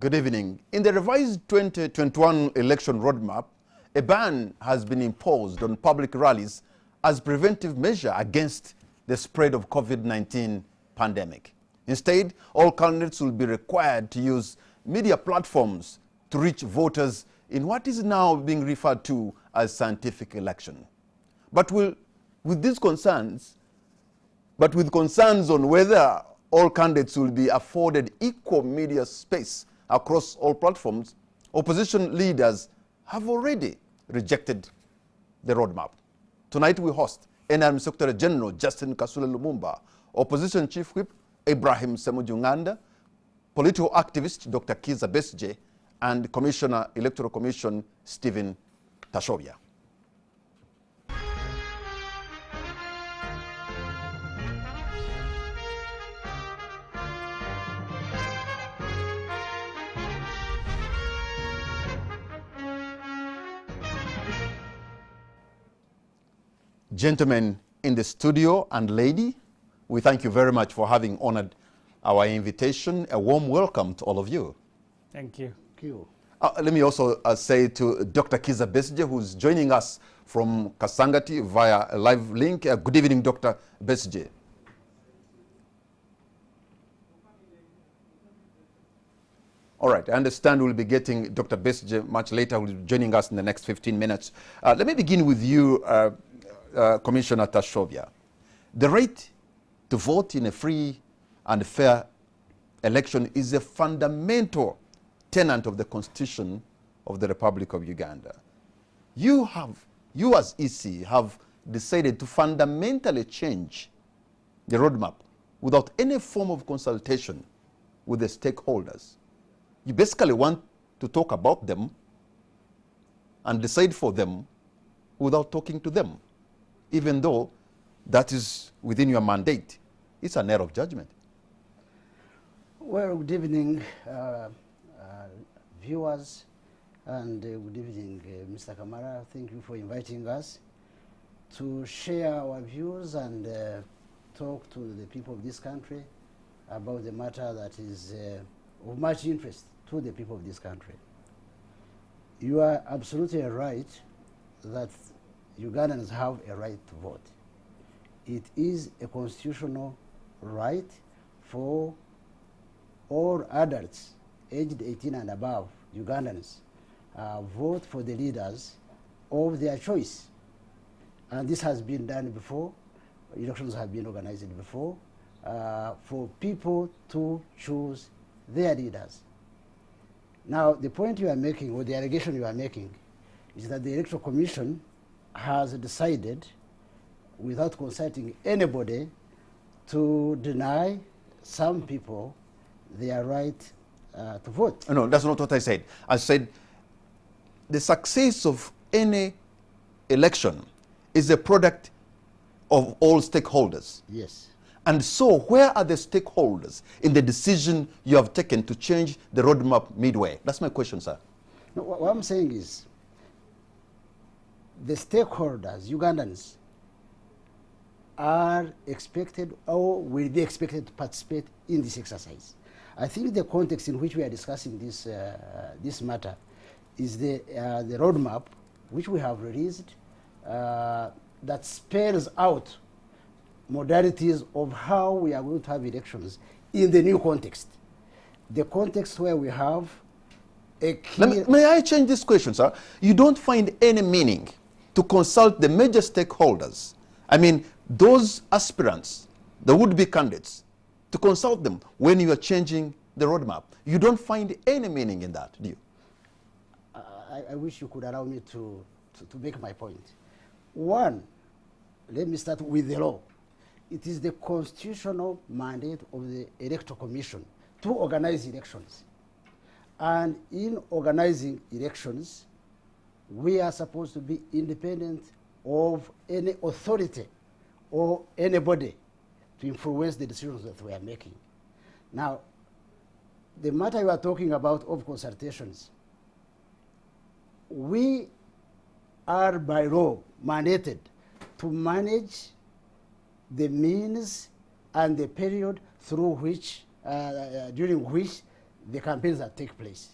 Good evening. In the revised 2021 election roadmap, a ban has been imposed on public rallies as preventive measure against the spread of COVID-19 pandemic. Instead, all candidates will be required to use media platforms to reach voters in what is now being referred to as scientific election. But with concerns on whether all candidates will be afforded equal media space across all platforms, opposition leaders have already rejected the roadmap. Tonight we host NRM Secretary General Justin Kasule Lumumba, Opposition Chief Whip Ibrahim Ssemujju, political activist Dr. Kizza Besigye, and Commissioner Electoral Commission Stephen Tashobya. Gentlemen in the studio and lady, we thank you very much for having honored our invitation. A warm welcome to all of you. Thank you. Thank you. Let me also say to Dr. Kizza Besigye, who's joining us from Kasangati via a live link. Good evening, Dr. Besigye. All right, I understand we'll be getting Dr. Besigye much later, who'll be joining us in the next 15 minutes. Let me begin with you, Commissioner Tashobya. The right to vote in a free and fair election is a fundamental tenet of the Constitution of the Republic of Uganda. You as EC have decided to fundamentally change the roadmap without any form of consultation with the stakeholders. You basically want to talk about them and decide for them without talking to them, even though that is within your mandate. It's an error of judgment. Well, good evening, viewers, and good evening, Mr. Kamara. Thank you for inviting us to share our views and talk to the people of this country about the matter that is of much interest to the people of this country. You are absolutely right that Ugandans have a right to vote. It is a constitutional right for all adults aged 18 and above, Ugandans, vote for the leaders of their choice. And this has been done before. Elections have been organized before for people to choose their leaders. Now, the point you are making, or the allegation you are making, is that the Electoral Commission has decided, without consulting anybody, to deny some people their right to vote. No, that's not what I said. I said the success of any election is a product of all stakeholders. Yes. And so where are the stakeholders in the decision you have taken to change the roadmap midway? That's my question, sir. No, what I'm saying is the stakeholders, Ugandans, are expected or will be expected to participate in this exercise. I think the context in which we are discussing this matter is the roadmap which we have released that spells out modalities of how we are going to have elections in the new context. The context where we have a clear... May I change this question, sir? You don't find any meaning to consult the major stakeholders. I mean, those aspirants, the would-be candidates, to consult them when you are changing the roadmap. You don't find any meaning in that, do you? I wish you could allow me to make my point. One, let me start with the law. It is the constitutional mandate of the Electoral Commission to organize elections. And in organizing elections, we are supposed to be independent of any authority or anybody to influence the decisions that we are making. Now, the matter you are talking about of consultations, we are by law mandated to manage the means and the period through which, during which the campaigns that take place.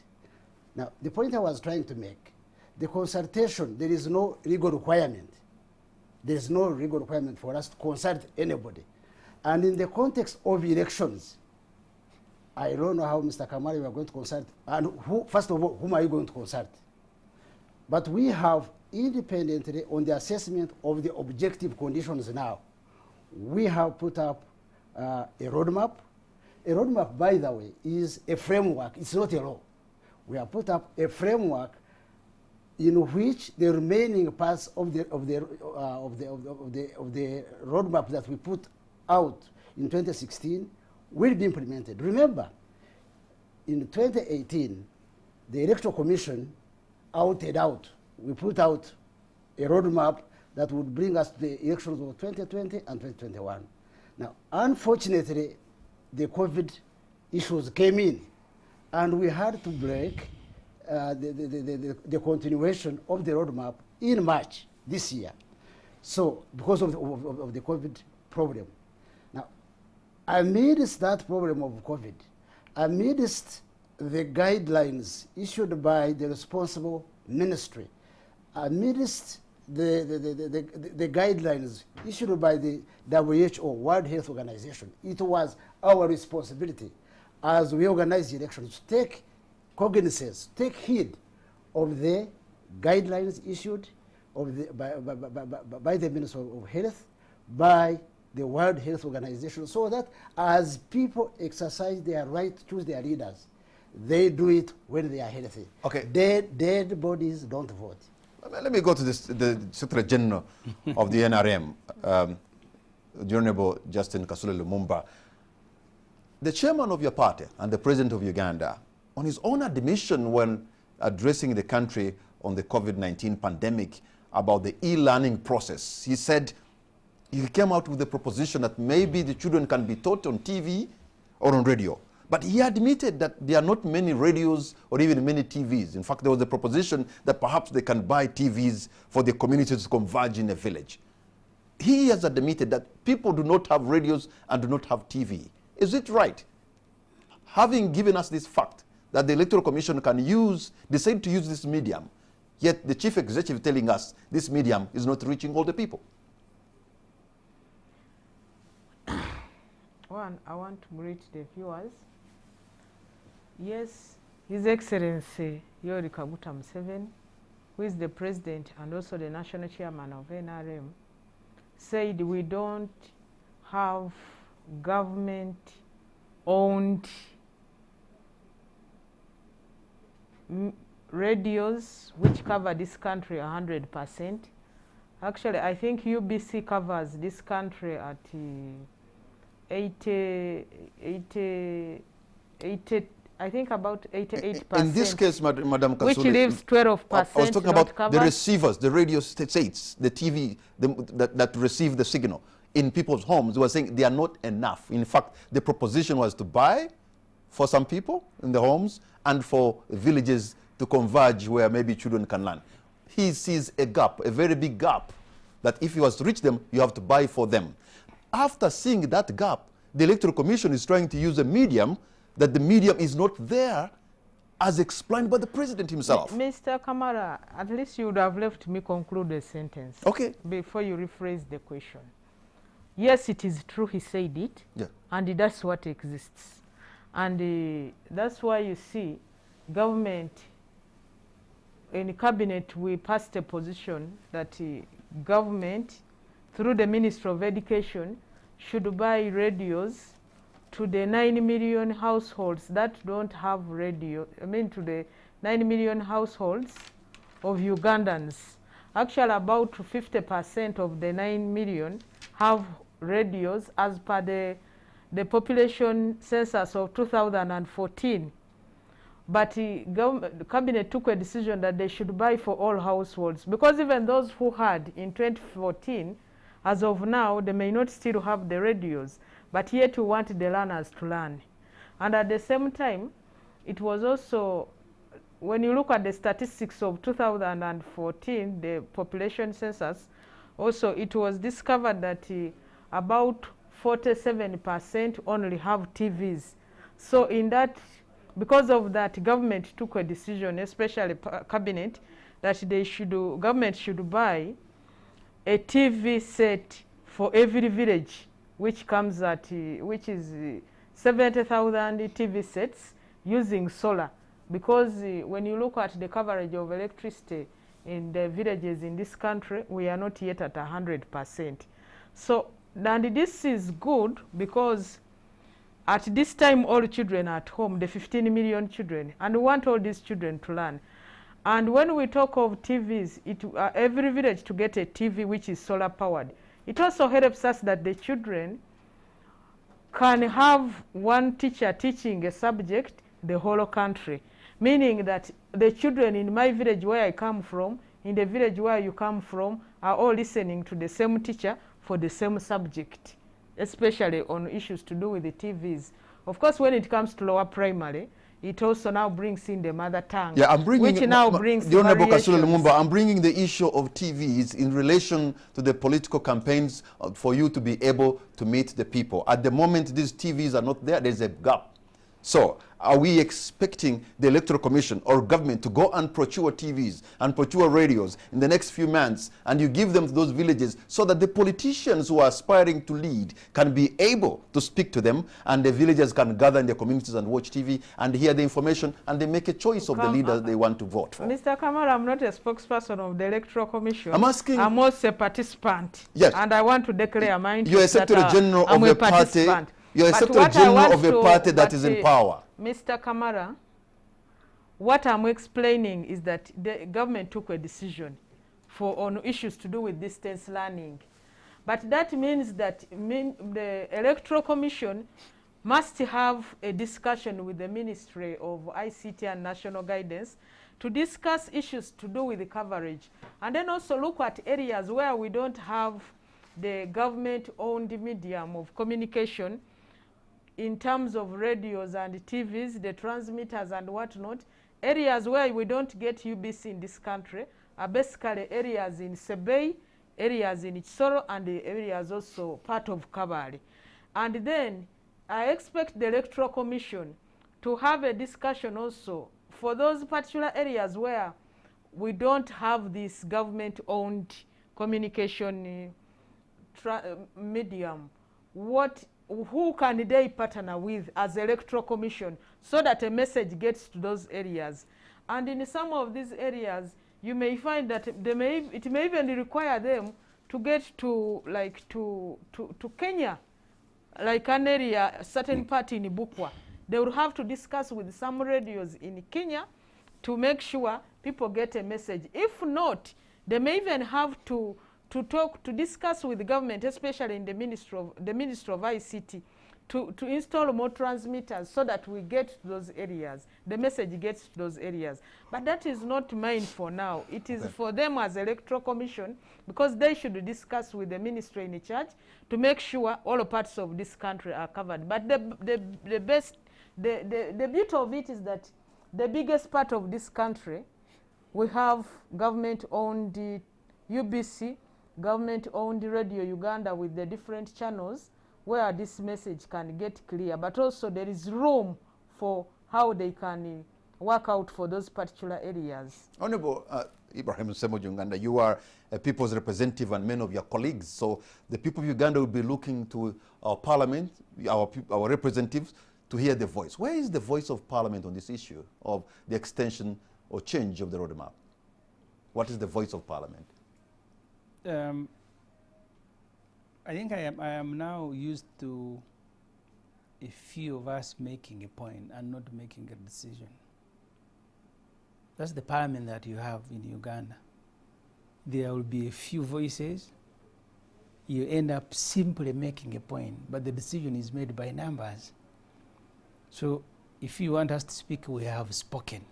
Now, the point I was trying to make, the consultation, there is no legal requirement. There is no legal requirement for us to consult anybody. And in the context of elections, I don't know how, Mr. Kamara, you are going to consult. And who, first of all, whom are you going to consult? But we have, independently on the assessment of the objective conditions now, we have put up a roadmap. A roadmap, by the way, is a framework. It's not a law. We have put up a framework in which the remaining parts of the roadmap that we put out in 2016 will be implemented. Remember, in 2018, the Electoral Commission outed out. We put out a roadmap that would bring us to the elections of 2020 and 2021. Now, unfortunately, the COVID issues came in, and we had to break the continuation of the roadmap in March this year. So, because of the COVID problem. Now, amidst that problem of COVID, amidst the guidelines issued by the responsible ministry, amidst the guidelines issued by the WHO, World Health Organization, it was our responsibility as we organize the elections to take cognizance, take heed of the guidelines issued by the Ministry of Health, by the World Health Organization, so that as people exercise their right to choose their leaders, they do it when they are healthy. Okay. Dead bodies don't vote. Let me go to this, the Secretary General of the NRM, the Honorable Justin Kasule Lumumba. The chairman of your party and the president of Uganda, on his own admission when addressing the country on the COVID-19 pandemic about the e-learning process, he said he came out with the proposition that maybe the children can be taught on TV or on radio. But he admitted that there are not many radios or even many TVs. In fact, there was a proposition that perhaps they can buy TVs for the communities to converge in a village. He has admitted that people do not have radios and do not have TV. Is it right? Having given us this fact that the Electoral Commission can decide to use this medium, yet the chief executive telling us this medium is not reaching all the people. One, I want to greet the viewers. Yes, His Excellency Yoweri Kaguta Museveni, who is the president and also the national chairman of NRM, said we don't have government-owned radios which cover this country 100%. Actually, I think UBC covers this country at 80, I think about 88%. In this case, Madam Kasule, which leaves 12%. I was talking about the receivers, the radio states, the TV that receive the signal in people's homes. They were saying they are not enough. In fact, the proposition was to buy for some people in the homes and for villages to converge where maybe children can learn. He sees a gap, a very big gap, that if he was to reach them, you have to buy for them. After seeing that gap, the Electoral Commission is trying to use a medium that the medium is not there as explained by the president himself. Mr. Kamara, at least you would have left me conclude the sentence. Okay. Before you rephrase the question. Yes, it is true he said it, yeah. And that's what exists. And that's why you see government, in cabinet we passed a position that government through the Ministry of Education should buy radios to the 9 million households that don't have radio, to the 9 million households of Ugandans. Actually, about 50% of the 9 million have radios as per the population census of 2014. But the cabinet took a decision that they should buy for all households, because even those who had in 2014, as of now, they may not still have the radios, but yet we want the learners to learn. And at the same time, it was also, when you look at the statistics of 2014, the population census, also it was discovered that about 47% only have TVs. So in that because of that, government took a decision, especially cabinet, that government should buy a TV set for every village, which comes at which is 70,000 TV sets using solar, because when you look at the coverage of electricity in the villages in this country, we are not yet at 100%. So, and this is good because at this time all children are at home, the 15 million children, and we want all these children to learn. And when we talk of TVs, every village to get a TV which is solar powered. It also helps us that the children can have one teacher teaching a subject the whole country, meaning that the children in my village where I come from, in the village where you come from, are all listening to the same teacher for the same subject, especially on issues to do with the TVs. Of course, when it comes to lower primary, it also now brings in the mother tongue, yeah, I'm bringing, which now brings the Honorable variations. Kasule Lumumba, I'm bringing the issue of TVs in relation to the political campaigns for you to be able to meet the people. At the moment, these TVs are not there. There's a gap. So, are we expecting the Electoral Commission or government to go and procure TVs and procure radios in the next few months, and you give them to those villages so that the politicians who are aspiring to lead can be able to speak to them, and the villagers can gather in their communities and watch TV and hear the information, and they make a choice of the leaders they want to vote for? Mr. Kamara, I'm not a spokesperson of the Electoral Commission. I'm asking. I'm also a participant. Yes. And I want to declare my interest. You're a Secretary General of a party. You're a Secretary General of a party that is in power. Mr. Kamara, what I'm explaining is that the government took a decision on issues to do with distance learning. But that means that the Electoral Commission must have a discussion with the Ministry of ICT and National Guidance to discuss issues to do with the coverage. And then also look at areas where we don't have the government-owned medium of communication in terms of radios and TVs, the transmitters and whatnot. Areas where we don't get UBC in this country are basically areas in Sebei, areas in Chisoro, and the areas also part of Kabale. And then I expect the Electoral Commission to have a discussion also for those particular areas where we don't have this government-owned communication medium. Who can they partner with as Electoral Commission so that a message gets to those areas? And in some of these areas, you may find that it may even require them to get to Kenya, like an area, a certain part in Ibukwa. They will have to discuss with some radios in Kenya to make sure people get a message. If not, they may even have to discuss with the government, especially in the Ministry of ICT, to install more transmitters so that we get to those areas, the message gets to those areas. But that is not mine for now. It is for them as Electoral Commission, because they should discuss with the ministry in charge to make sure all parts of this country are covered. But the beauty of it is that the biggest part of this country, we have government-owned UBC, government-owned Radio Uganda with the different channels where this message can get clear, but also there is room for how they can work out for those particular areas. Honorable Ibrahim Ssemogi Uganda, you are a people's representative and many of your colleagues, so the people of Uganda will be looking to our parliament, our representatives, to hear the voice. Where is the voice of parliament on this issue of the extension or change of the roadmap? What is the voice of parliament? I think I am now used to a few of us making a point and not making a decision. That's the parliament that you have in Uganda. There will be a few voices. You end up simply making a point, but the decision is made by numbers. So if you want us to speak, we have spoken.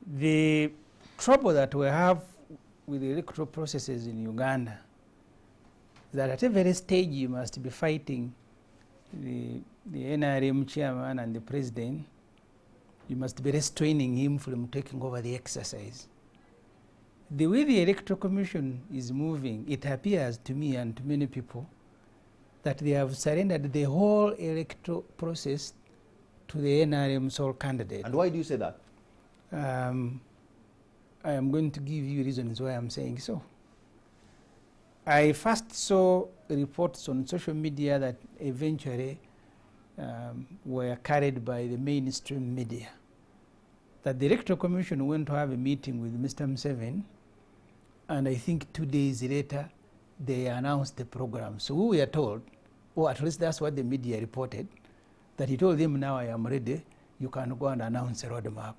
The trouble that we have with the electoral processes in Uganda is that at every stage you must be fighting the NRM chairman and the president. You must be restraining him from taking over the exercise. The way the Electoral Commission is moving, it appears to me and to many people that they have surrendered the whole electoral process to the NRM sole candidate. And why do you say that? I am going to give you reasons why I'm saying so. I first saw reports on social media that eventually were carried by the mainstream media, that the Electoral Commission went to have a meeting with Mr. Museveni, and I think 2 days later they announced the program. So we were told, or at least that's what the media reported, that he told them, now I am ready, you can go and announce a roadmap.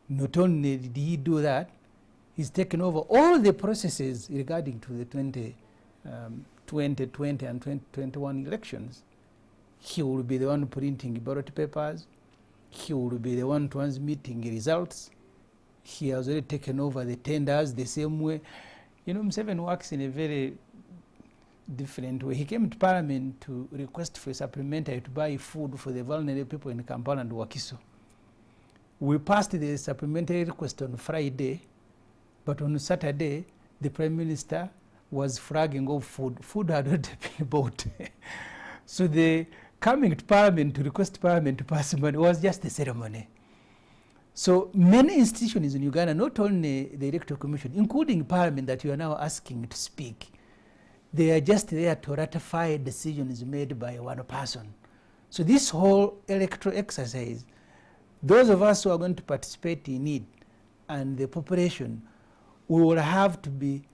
Not only did he do that, he's taken over all the processes regarding to the 2020 and 2021 elections. He will be the one printing ballot papers. He will be the one transmitting results. He has already taken over the tenders the same way. You know, Museveni works in a very different way. He came to Parliament to request for a supplementary to buy food for the vulnerable people in Kampala and Wakiso. We passed the supplementary request on Friday, but on Saturday, the Prime Minister was flagging off food. Food had already been bought. So the coming to Parliament to request Parliament to pass money was just a ceremony. So many institutions in Uganda, not only the Electoral Commission, including Parliament that you are now asking to speak, they are just there to ratify decisions made by one person. So this whole electoral exercise, those of us who are going to participate in it and the population, we will have to be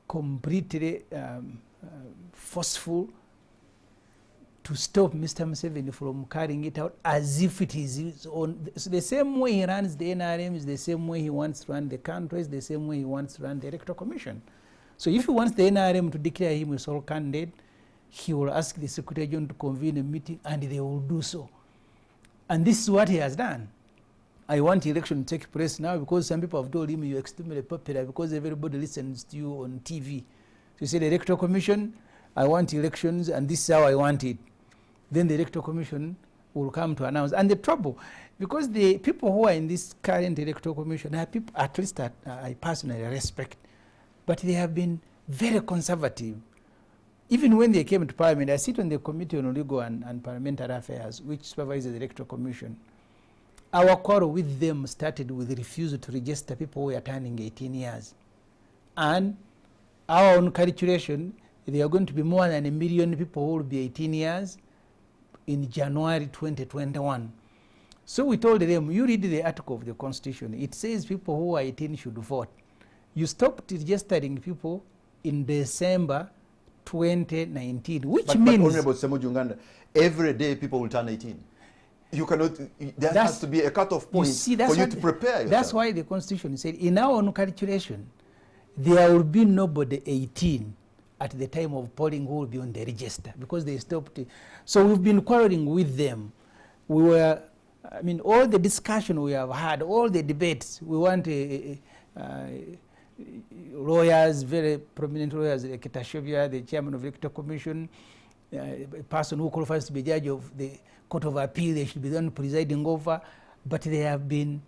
completely forceful to stop Mr. Museveni from carrying it out as if it is his own. So the same way he runs the NRM is the same way he wants to run the country, is the same way he wants to run the Electoral Commission. So if he wants the NRM to declare him a sole candidate, he will ask the Secretary General to convene a meeting, and they will do so. And this is what he has done. I want election to take place now because some people have told him you're extremely popular because everybody listens to you on TV. So he said, the Electoral Commission, I want elections and this is how I want it. Then the Electoral Commission will come to announce. And the trouble, because the people who are in this current Electoral Commission are people at least that I personally respect, but they have been very conservative. Even when they came to Parliament, I sit on the Committee on Legal and Parliamentary Affairs, which supervises the Electoral Commission. Our quarrel with them started with the refusal to register people who are turning 18 years. And our own calculation, there are going to be more than 1 million people who will be 18 years in January 2021. So we told them, you read the article of the Constitution. It says people who are 18 should vote. You stopped registering people in December 2019, which means... But Honorable Ssemuju Nganda, every day people will turn 18. You cannot, there has to be a cut-off point for you to prepare yourself. That's why the Constitution said, in our own calculation, there will be nobody 18 at the time of polling who will be on the register because they stopped it. So we've been quarreling with them. We were, I mean, all the discussion we have had, all the debates, we want lawyers, very prominent lawyers like Tashovia, the chairman of the Electoral Commission, a person who qualifies to be judge of the Court of Appeal, they should be the one presiding over, but they have been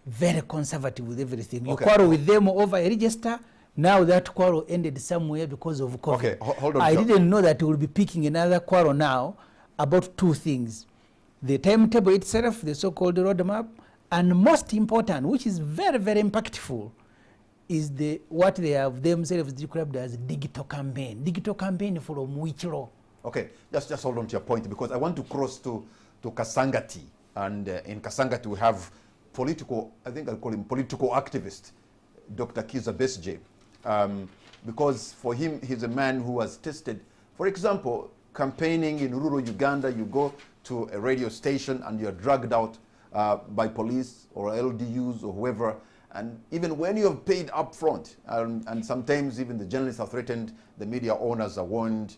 very conservative with everything. Okay. You quarrel with them over a register, now that quarrel ended somewhere because of COVID. Okay, hold on. I didn't know that we will be picking another quarrel now about two things. The timetable itself, the so-called roadmap, and most important, which is very, very impactful, is what they have themselves described as digital campaign. Digital campaign from which law? Okay, just hold on to your point because I want to cross to Kasangati. And in Kasangati we have political, I think I'll call him political activist, Dr. Kizza Besigye. Because for him, he's a man who has tested, for example, campaigning in rural Uganda, you go to a radio station and you're dragged out by police or LDUs or whoever, and even when you have paid up front, and sometimes even the journalists are threatened, the media owners are warned,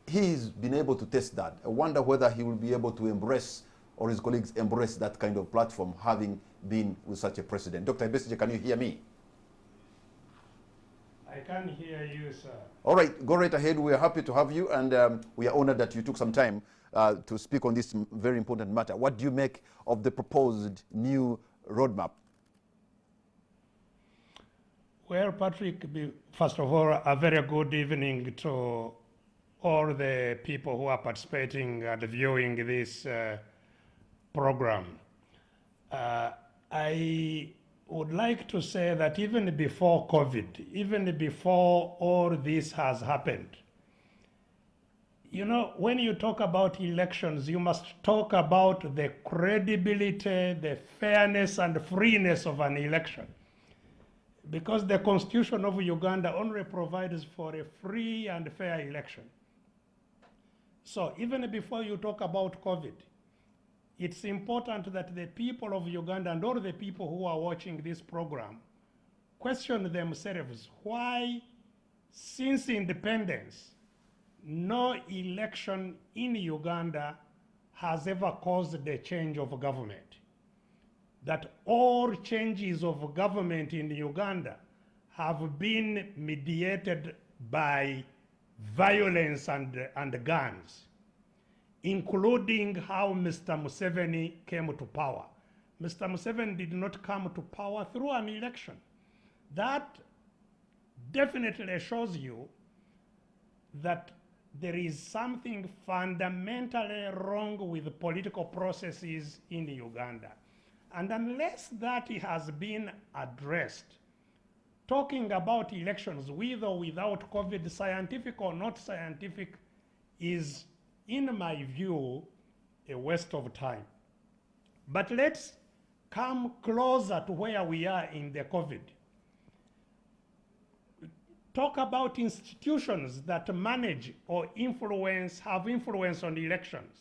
he's been able to test that. I wonder whether he will be able to embrace, or his colleagues embrace that kind of platform, having been with such a president. Dr. Besigye, can you hear me? I can hear you, sir. All right, go right ahead. We are happy to have you, and we are honored that you took some time to speak on this very important matter. What do you make of the proposed new roadmap? Well, Patrick, first of all, a very good evening to all the people who are participating and viewing this program. I would like to say that even before COVID, even before all this has happened, you know, when you talk about elections, you must talk about the credibility, the fairness and freeness of an election. Because the Constitution of Uganda only provides for a free and fair election. So even before you talk about COVID, it's important that the people of Uganda and all the people who are watching this program question themselves why, since independence, no election in Uganda has ever caused the change of government. That all changes of government in Uganda have been mediated by violence and guns, including how Mr. Museveni came to power. Mr. Museveni did not come to power through an election. That definitely shows you that there is something fundamentally wrong with political processes in Uganda. And unless that has been addressed, talking about elections with or without COVID, scientific or not scientific, is, in my view, a waste of time. But let's come closer to where we are in the COVID. Talk about institutions that manage or influence, have influence on elections.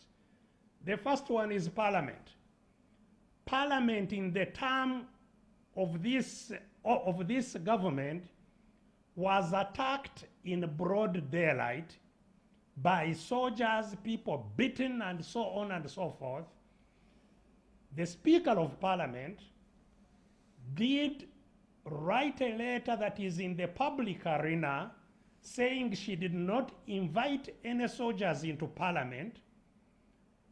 The first one is Parliament. Parliament in the term of this government was attacked in broad daylight by soldiers, people beaten and so on and so forth. The Speaker of Parliament did write a letter that is in the public arena saying she did not invite any soldiers into Parliament.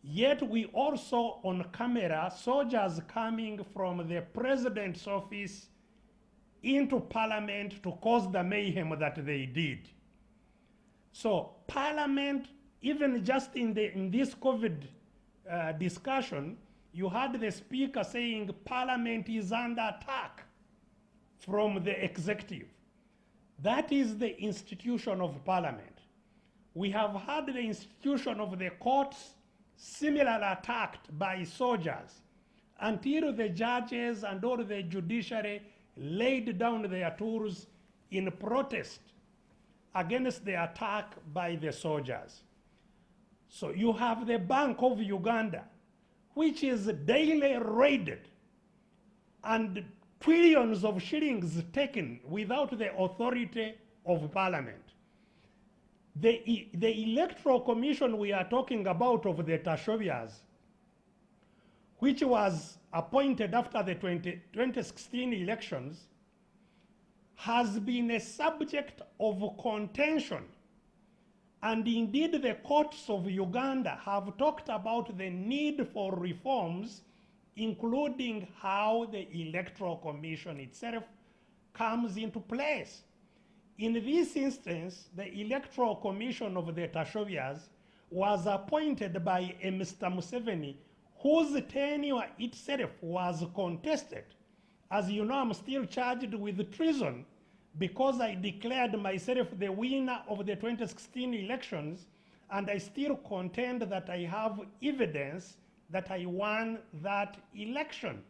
Yet we also on camera soldiers coming from the President's office into Parliament to cause the mayhem that they did. So Parliament, even just in this COVID discussion, you had the Speaker saying Parliament is under attack from the executive. That is the institution of Parliament. We have had the institution of the courts similarly attacked by soldiers until the judges and all the judiciary laid down their tools in protest against the attack by the soldiers. So you have the Bank of Uganda, which is daily raided and trillions of shillings taken without the authority of Parliament. The Electoral Commission we are talking about of the Tashobias, which was appointed after the 2016 elections, has been a subject of contention. And indeed the courts of Uganda have talked about the need for reforms, including how the Electoral Commission itself comes into place. In this instance, the Electoral Commission of the Tashobias was appointed by a Mr. Museveni, whose tenure itself was contested. As you know, I'm still charged with treason because I declared myself the winner of the 2016 elections, and I still contend that I have evidence that I won that election.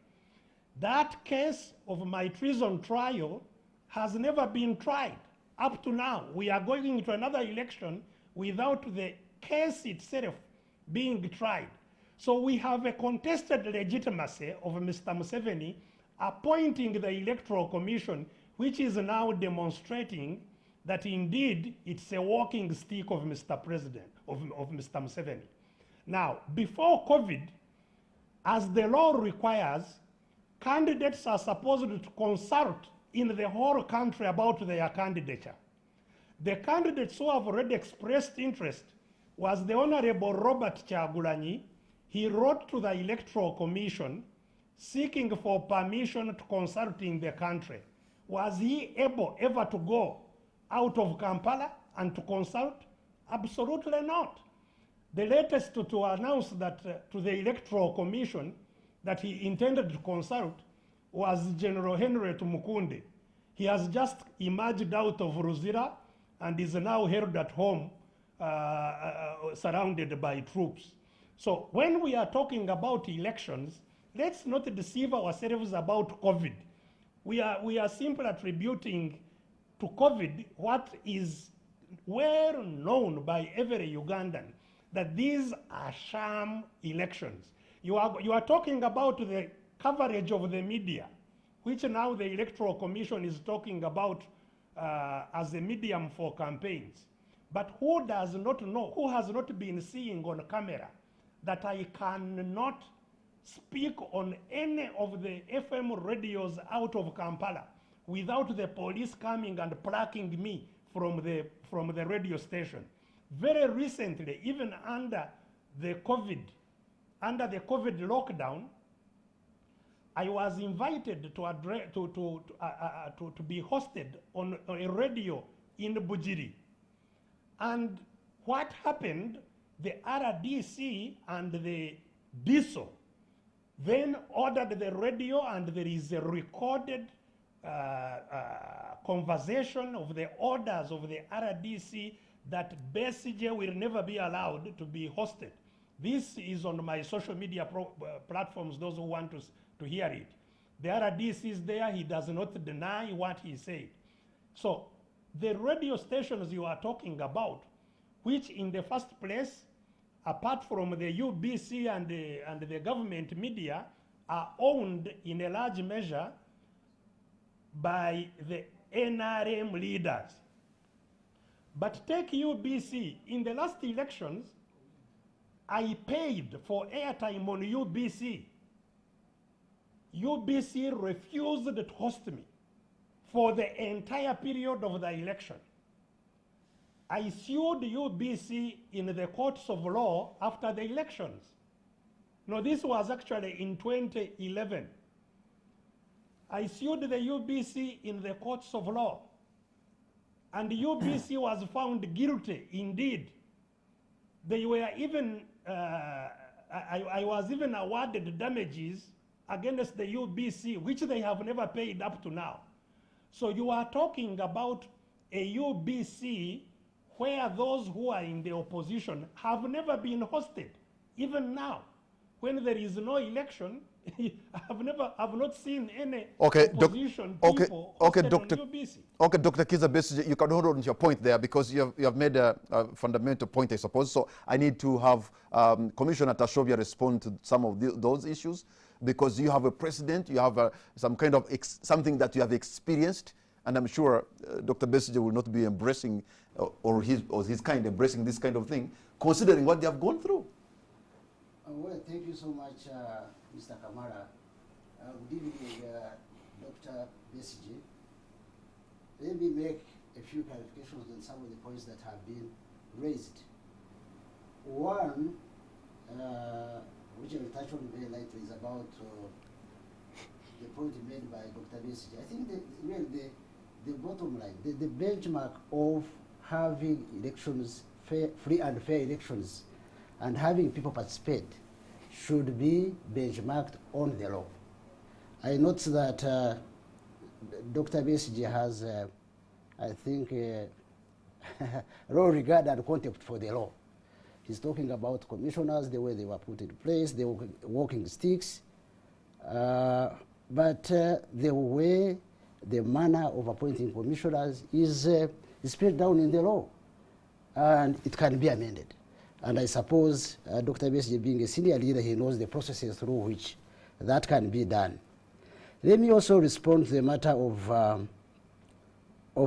That case of my treason trial has never been tried. Up to now, we are going into another election without the case itself being tried. So we have a contested legitimacy of Mr. Museveni appointing the Electoral Commission, which is now demonstrating that indeed it's a walking stick of Mr. President, of Mr. Museveni. Now, before COVID, as the law requires, candidates are supposed to consult in the whole country about their candidature. The candidates who have already expressed interest was the Honorable Robert Kyagulanyi. He wrote to the Electoral Commission seeking for permission to consult in the country. Was he able ever to go out of Kampala and to consult? Absolutely not. The latest to announce that to the Electoral Commission that he intended to consult was General Henry Tumukunde. He has just emerged out of Ruzira and is now held at home, surrounded by troops. So when we are talking about elections, let's not deceive ourselves about COVID. We are simply attributing to COVID what is well known by every Ugandan, that these are sham elections. You are talking about the coverage of the media, which now the Electoral Commission is talking about as a medium for campaigns. But who does not know, who has not been seeing on camera that I cannot speak on any of the FM radios out of Kampala without the police coming and plucking me from the radio station? Very recently, even under the COVID lockdown, I was invited to be hosted on a radio in Bujiri. And what happened, the RDC and the DISO then ordered the radio, and there is a recorded conversation of the orders of the RDC that Besigye will never be allowed to be hosted. This is on my social media platforms, those who want to hear it. The RDC is there, he does not deny what he said. So the radio stations you are talking about, which in the first place, apart from the UBC and the government media, are owned in a large measure by the NRM leaders. But take UBC, in the last elections, I paid for airtime on UBC. UBC refused to host me for the entire period of the election. I sued UBC in the courts of law after the elections. No, this was actually in 2011. I sued the UBC in the courts of law. And UBC was found guilty, indeed. They were even, I was even awarded damages against the UBC, which they have never paid up to now. So you are talking about a UBC where those who are in the opposition have never been hosted. Even now, when there is no election, I've not seen any opposition people hosted on UBC. Okay, Dr. Kizza Besigye, you can hold on to your point there because you have made a fundamental point, I suppose. So I need to have Commissioner Tashovya respond to some of those issues, because you have a precedent, you have some kind of something that you have experienced, and I'm sure Dr. Besigye will not be embracing or his kind embracing this kind of thing, considering what they have gone through. Well, thank you so much, Mr. Kamara. Good evening, Dr. Besigye. Let me make a few clarifications on some of the points that have been raised. One, which I will touch on very lightly, is about the point made by Dr. Besigye. I think the bottom line, the benchmark of having elections, free and fair elections, and having people participate should be benchmarked on the law. I note that Dr. Besigye has, I think, low regard and contempt for the law. He's talking about commissioners, the way they were put in place, the walking sticks, but the way, the manner of appointing commissioners is spelled down in the law, and it can be amended. And I suppose Dr. Besigye, being a senior leader, he knows the processes through which that can be done. Let me also respond to the matter of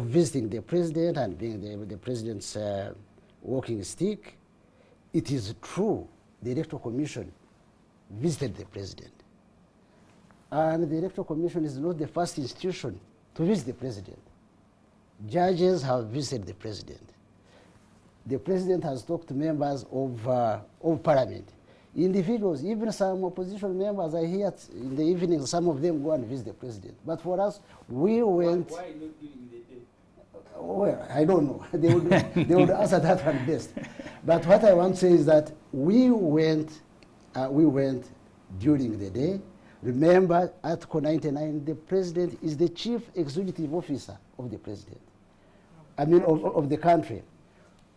visiting the president and being the president's walking stick. It is true, the Electoral Commission visited the president. And the Electoral Commission is not the first institution to visit the president. Judges have visited the president. The president has talked to members of parliament. Individuals, even some opposition members, I hear in the evening, some of them go and visit the president. But for us, we went... Why not during the day? Well, I don't know. They would answer that one best. But what I want to say is that we went during the day. Remember, Article 99, the president is the chief executive officer of the president. I mean, of the country.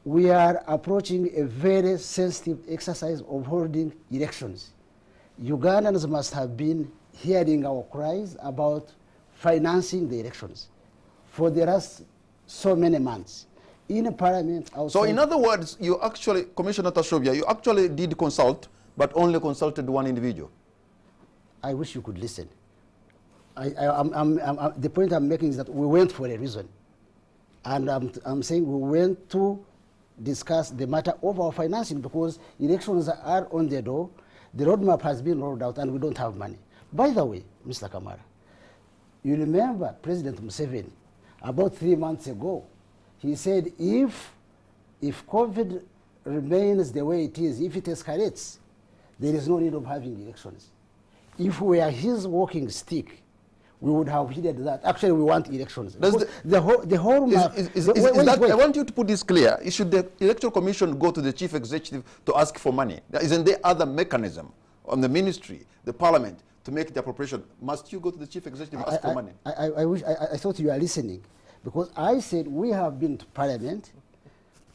We are approaching a very sensitive exercise of holding elections. Ugandans must have been hearing our cries about financing the elections for the last so many months. In Parliament, outside. So in other words, you actually, Commissioner Tashovya, you actually did consult, but only consulted one individual. I wish you could listen. The point I'm making is that we went for a reason. And I'm saying we went to discuss the matter of our financing because elections are on the door. The roadmap has been rolled out and we don't have money. By the way, Mr. Kamara, you remember President Museveni, about 3 months ago, he said if COVID remains the way it is, if it escalates, there is no need of having elections. If we are his walking stick, we would have heeded that. Actually, we want elections. The whole map. I want you to put this clear. Should the Electoral Commission go to the chief executive to ask for money? Isn't there other mechanism on the ministry, the parliament, to make the appropriation? Must you go to the chief executive and ask for money? I thought you were listening, because I said we have been to parliament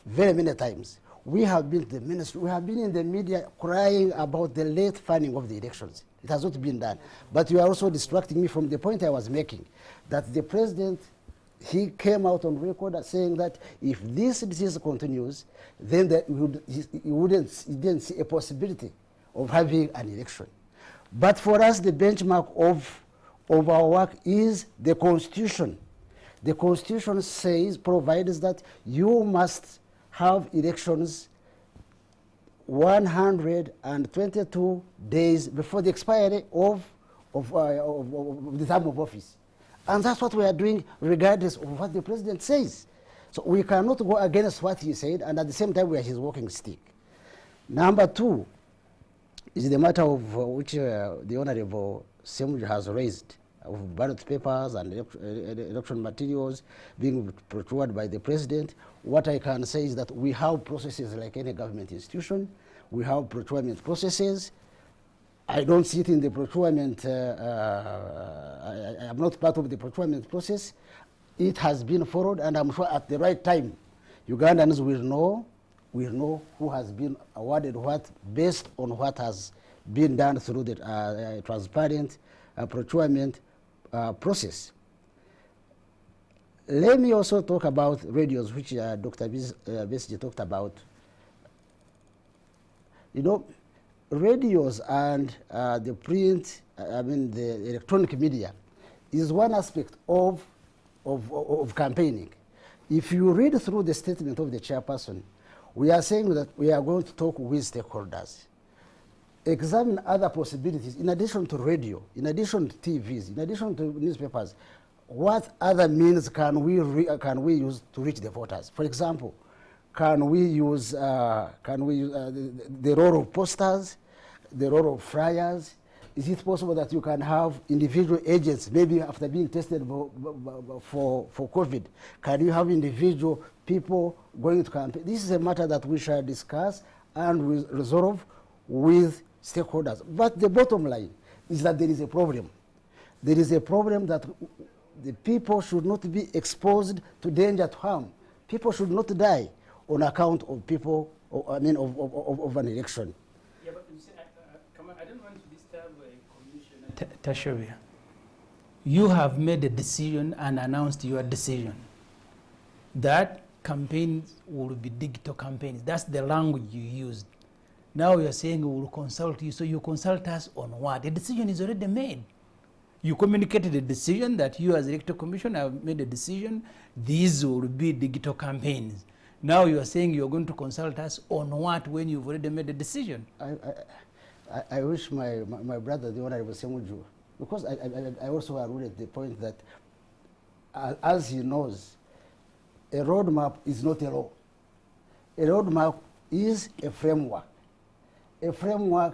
very many times. We have been to the ministry. We have been in the media crying about the late funding of the elections. It has not been done. But you are also distracting me from the point I was making, that the president, he came out on record as saying that if this disease continues, then he didn't see a possibility of having an election. But for us, the benchmark of our work is the Constitution. The Constitution provides that you must have elections 122 days before the expiry of the term of office. And that's what we are doing regardless of what the president says. So we cannot go against what he said, and at the same time we are his walking stick. Number two is the matter of which the Honorable Semujju has raised, of ballot papers and election materials being procured by the president. What I can say is that we have processes like any government institution. We have procurement processes. I don't sit in the procurement, I am not part of the procurement process. It has been followed, and I'm sure at the right time, Ugandans will know who has been awarded what based on what has been done through the transparent procurement process. Let me also talk about radios, which Dr. Besigye talked about. You know, radios and the print, the electronic media is one aspect of campaigning. If you read through the statement of the chairperson, we are saying that we are going to talk with stakeholders, examine other possibilities in addition to radio, in addition to TVs, in addition to newspapers. What other means can we use to reach the voters? For example, can we use the role of posters, the role of flyers? Is it possible that you can have individual agents, maybe after being tested for COVID? Can you have individual people going to campaign? This is a matter that we shall discuss and resolve with stakeholders. But the bottom line is that there is a problem. There is a problem that the people should not be exposed to danger, to harm. People should not die on account of people, of an election. Yeah, but you see, I don't want to disturb Commissioner Tashovya. You have made a decision and announced your decision that campaigns will be digital campaigns. That's the language you used. Now you're saying we will consult you. So you consult us on what? The decision is already made. You communicated a decision that you as Electoral Commission have made a decision. These will be digital campaigns. Now you are saying you're going to consult us on what when you've already made a decision? I wish my brother, the Honorable Semujju, because I also alluded the point that, as he knows, a roadmap is not a law. A roadmap is a framework. A framework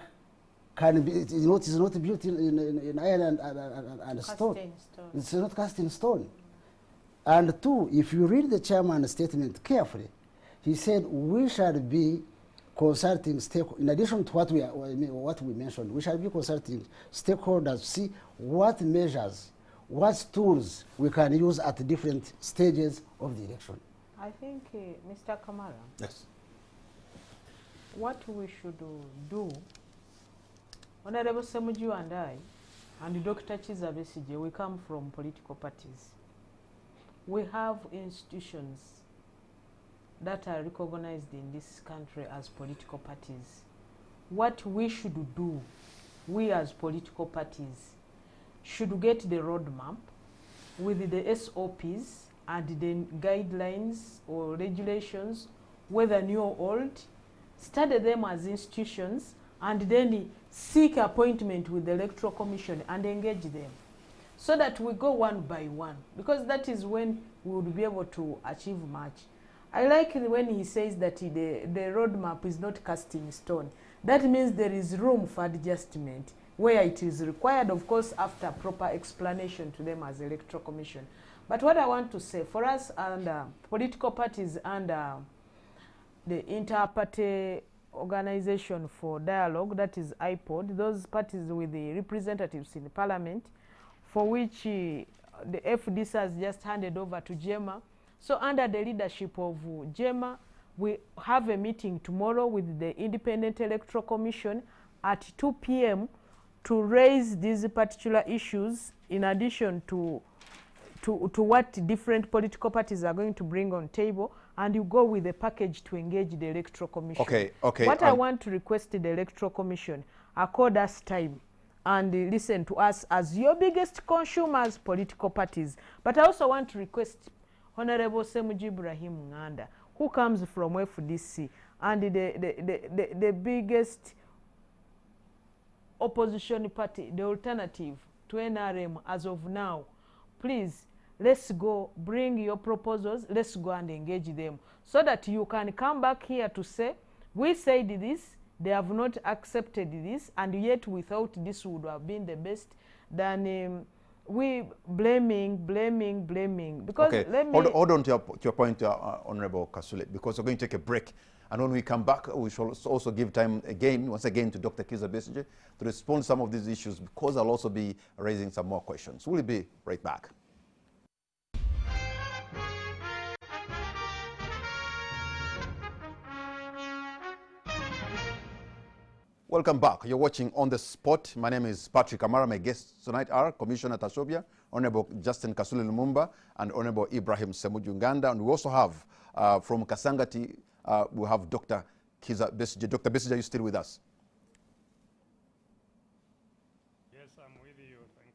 can be, it is not built in iron and stone. It's not cast in stone. And two, if you read the chairman's statement carefully, he said we shall be consulting stakeholders, in addition to what we mentioned, we shall be consulting stakeholders to see what measures, what tools we can use at different stages of the election. I think, Mr. Kamara, Yes. what we should do, Honorable Ssemujju and I, and Dr. Kizza Besigye, we come from political parties. We have institutions that are recognized in this country as political parties. What we should do, we as political parties, should get the roadmap with the SOPs and the guidelines or regulations, whether new or old, study them as institutions, and then seek appointment with the Electoral Commission and engage them, so that we go one by one, because that is when we would be able to achieve much. I like when he says that the roadmap is not cast in stone. That means there is room for adjustment where it is required, of course, after proper explanation to them as Electoral Commission. But what I want to say, for us and political parties and the Inter-Party Organization for Dialogue, that is IPOD, those parties with the representatives in the Parliament, for which the FDC has just handed over to JEMA. So under the leadership of JEMA, we have a meeting tomorrow with the Independent Electoral Commission at 2 p.m. to raise these particular issues, in addition to what different political parties are going to bring on table, and you go with a package to engage the Electoral Commission. Okay, okay. What I want to request the Electoral Commission, accord us time and listen to us as your biggest consumers, political parties. But I also want to request Honorable Ssemujju Ibrahim Nganda, who comes from FDC and the biggest opposition party, the alternative to NRM as of now. Please, let's go, bring your proposals, let's go and engage them, so that you can come back here to say, we said this, they have not accepted this, and yet we thought this would have been the best, than we blaming. Because okay. let me Hold on to your point, Honorable Kasule, because we're going to take a break. And when we come back, we shall also give time once again, to Dr. Kizza Besigye to respond to some of these issues, because I'll also be raising some more questions. We'll be right back. Welcome back. You're watching On the Spot. My name is Patrick Kamara. My guests tonight are Commissioner Tashobia, Honorable Justin Kasule Lumumba, and Honorable Ibrahim Ssemujju Nganda. And we also have from Kasangati, we have Dr. Kizza Besigye. Dr. Besigye, are you still with us? Yes, I'm with you. Thank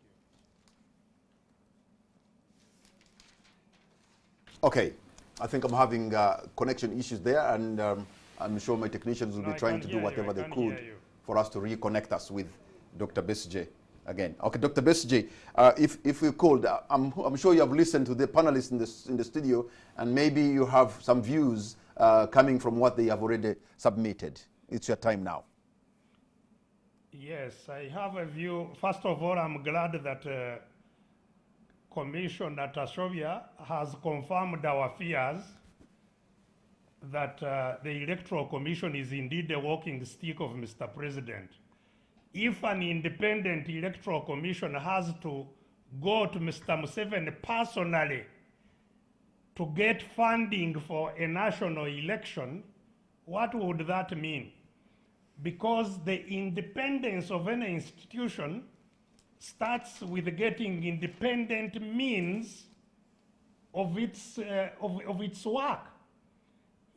you. Okay. I think I'm having connection issues there, and I'm sure my technicians will be trying to do whatever they could for us to reconnect us with Dr. Besigye again. Okay, Dr. Besigye, if we could, I'm sure you have listened to the panelists in the studio, and maybe you have some views coming from what they have already submitted. It's your time now. Yes, I have a view. First of all, I'm glad that Commissioner Tashobia has confirmed our fears that the Electoral Commission is indeed a walking stick of Mr. President. If an independent Electoral Commission has to go to Mr. Museveni personally to get funding for a national election, what would that mean? Because the independence of any institution starts with getting independent means of its work.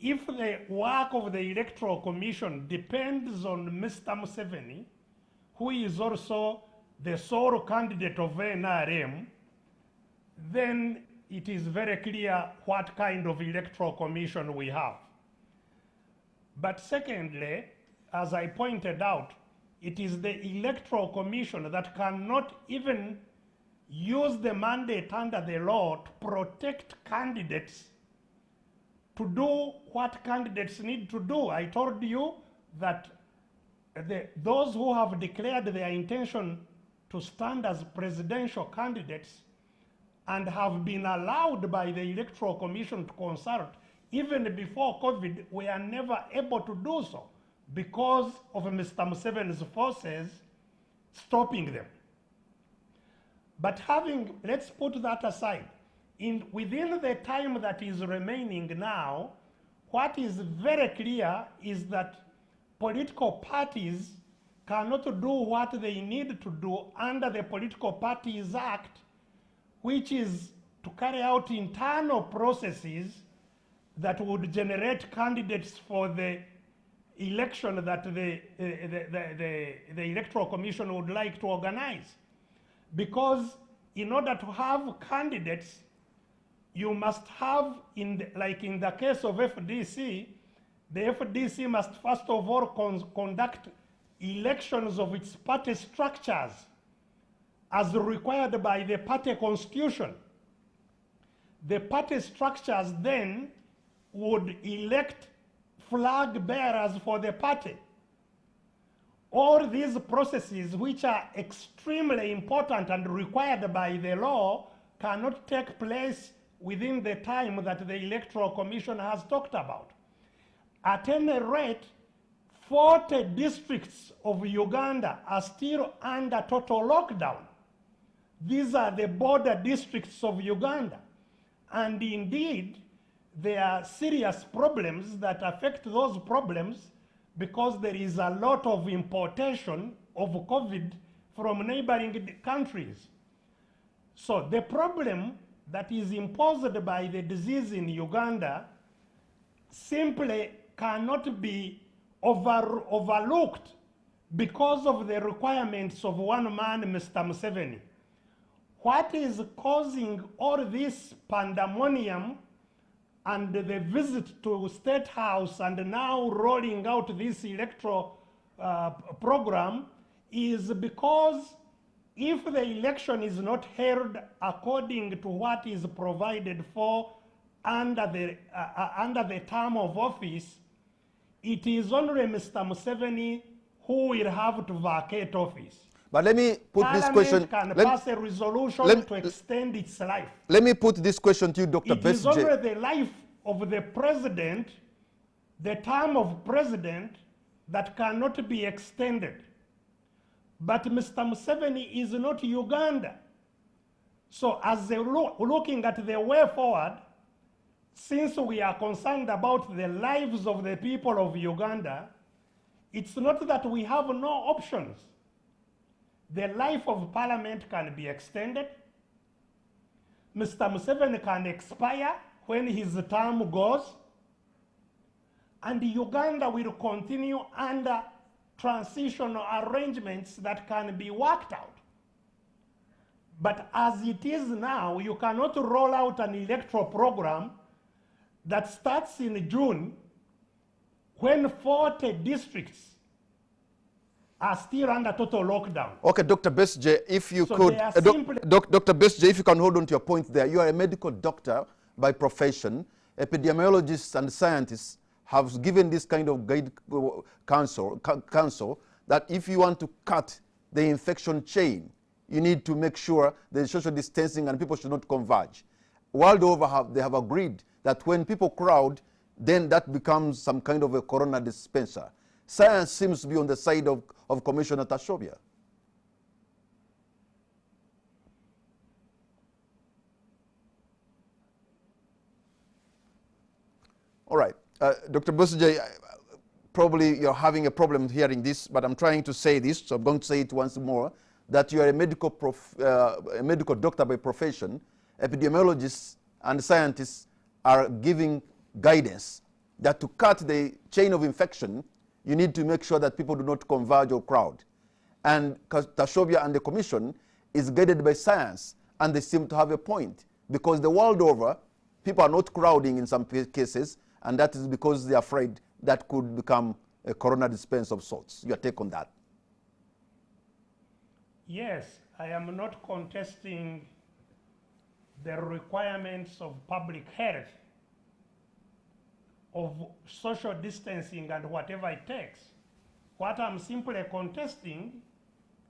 If the work of the Electoral Commission depends on Mr. Museveni, who is also the sole candidate of NRM, then it is very clear what kind of Electoral Commission we have. But secondly, as I pointed out, it is the Electoral Commission that cannot even use the mandate under the law to protect candidates to do what candidates need to do. I told you that those who have declared their intention to stand as presidential candidates and have been allowed by the Electoral Commission to consult even before COVID, were never able to do so because of Mr. Museveni's forces stopping them. But let's put that aside. Within the time that is remaining now, what is very clear is that political parties cannot do what they need to do under the Political Parties Act, which is to carry out internal processes that would generate candidates for the election that the Electoral Commission would like to organize. Because in order to have candidates, you must have, like in the case of FDC, the FDC must first of all conduct elections of its party structures as required by the party constitution. The party structures then would elect flag bearers for the party. All these processes, which are extremely important and required by the law, cannot take place within the time that the Electoral Commission has talked about. At any rate, 40 districts of Uganda are still under total lockdown. These are the border districts of Uganda. And indeed, there are serious problems that affect those problems because there is a lot of importation of COVID from neighboring countries. So the problem that is imposed by the disease in Uganda simply cannot be overlooked because of the requirements of one man, Mr. Museveni. What is causing all this pandemonium and the visit to State House and now rolling out this electoral program is because if the election is not held according to what is provided for under the term of office, it is only Mr. Museveni who will have to vacate office. But let me put this question. Parliament can pass a resolution to extend its life. Let me put this question to you, Dr. It is only Besigye. the life of the president, the term of president, that cannot be extended. But Mr. Museveni is not Uganda. So as looking at the way forward, since we are concerned about the lives of the people of Uganda, it's not that we have no options. The life of Parliament can be extended. Mr. Museveni can expire when his term goes. And Uganda will continue under transitional arrangements that can be worked out. But as it is now, you cannot roll out an electoral program that starts in June when 40 districts are still under total lockdown. Okay, Dr. Besigye, if you So could, they are simply- Dr. Besigye, if you can hold on to your point there. You are a medical doctor by profession. Epidemiologists and scientists have given this kind of counsel that if you want to cut the infection chain, you need to make sure there is social distancing and people should not converge. World over, they have agreed that when people crowd, then that becomes some kind of a corona dispenser. Science seems to be on the side of Commissioner Tashobia. All right. Dr. Besigye, probably you're having a problem hearing this, but I'm trying to say this, so I'm going to say it once more, that you are a medical doctor by profession. Epidemiologists and scientists are giving guidance that to cut the chain of infection, you need to make sure that people do not converge or crowd. And Tashobia and the Commission is guided by science, and they seem to have a point, because the world over, people are not crowding in some cases, and that is because they're afraid that could become a corona dispenser of sorts. Your take on that? Yes, I am not contesting the requirements of public health, of social distancing and whatever it takes. What I'm simply contesting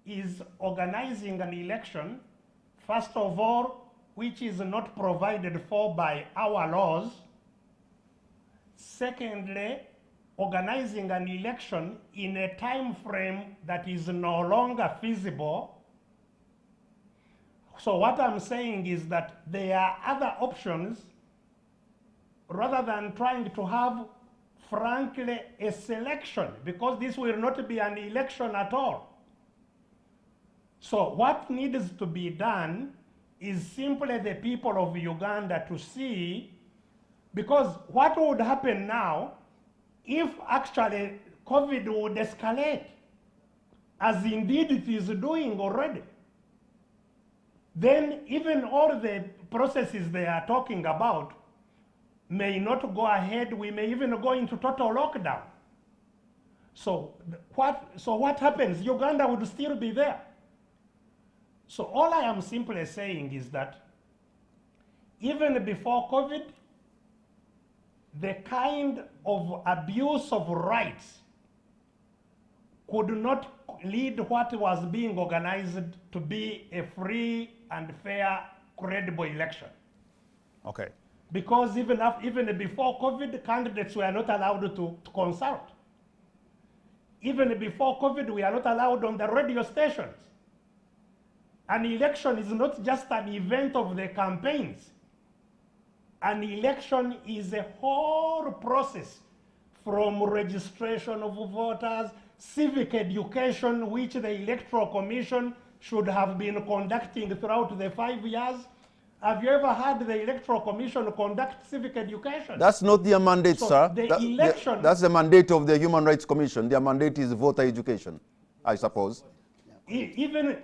is organizing an election, first of all, which is not provided for by our laws. Secondly, organizing an election in a time frame that is no longer feasible. So what I'm saying is that there are other options rather than trying to have, frankly, a selection, because this will not be an election at all. So what needs to be done is simply the people of Uganda to see, because what would happen now if actually COVID would escalate, as indeed it is doing already, then even all the processes they are talking about may not go ahead. We may even go into total lockdown. So what happens? Uganda would still be there. So all I am simply saying is that even before COVID, the kind of abuse of rights could not lead what was being organized to be a free and fair, credible election. Okay. Because even before COVID, candidates were not allowed to consult. Even before COVID, we are not allowed on the radio stations. An election is not just an event of the campaigns. An election is a whole process, from registration of voters, civic education, which the Electoral Commission should have been conducting throughout the 5 years. Have you ever had the Electoral Commission conduct civic education? That's not their mandate, So sir. the election- That's the mandate of the Human Rights Commission. Their mandate is voter education, I suppose. Even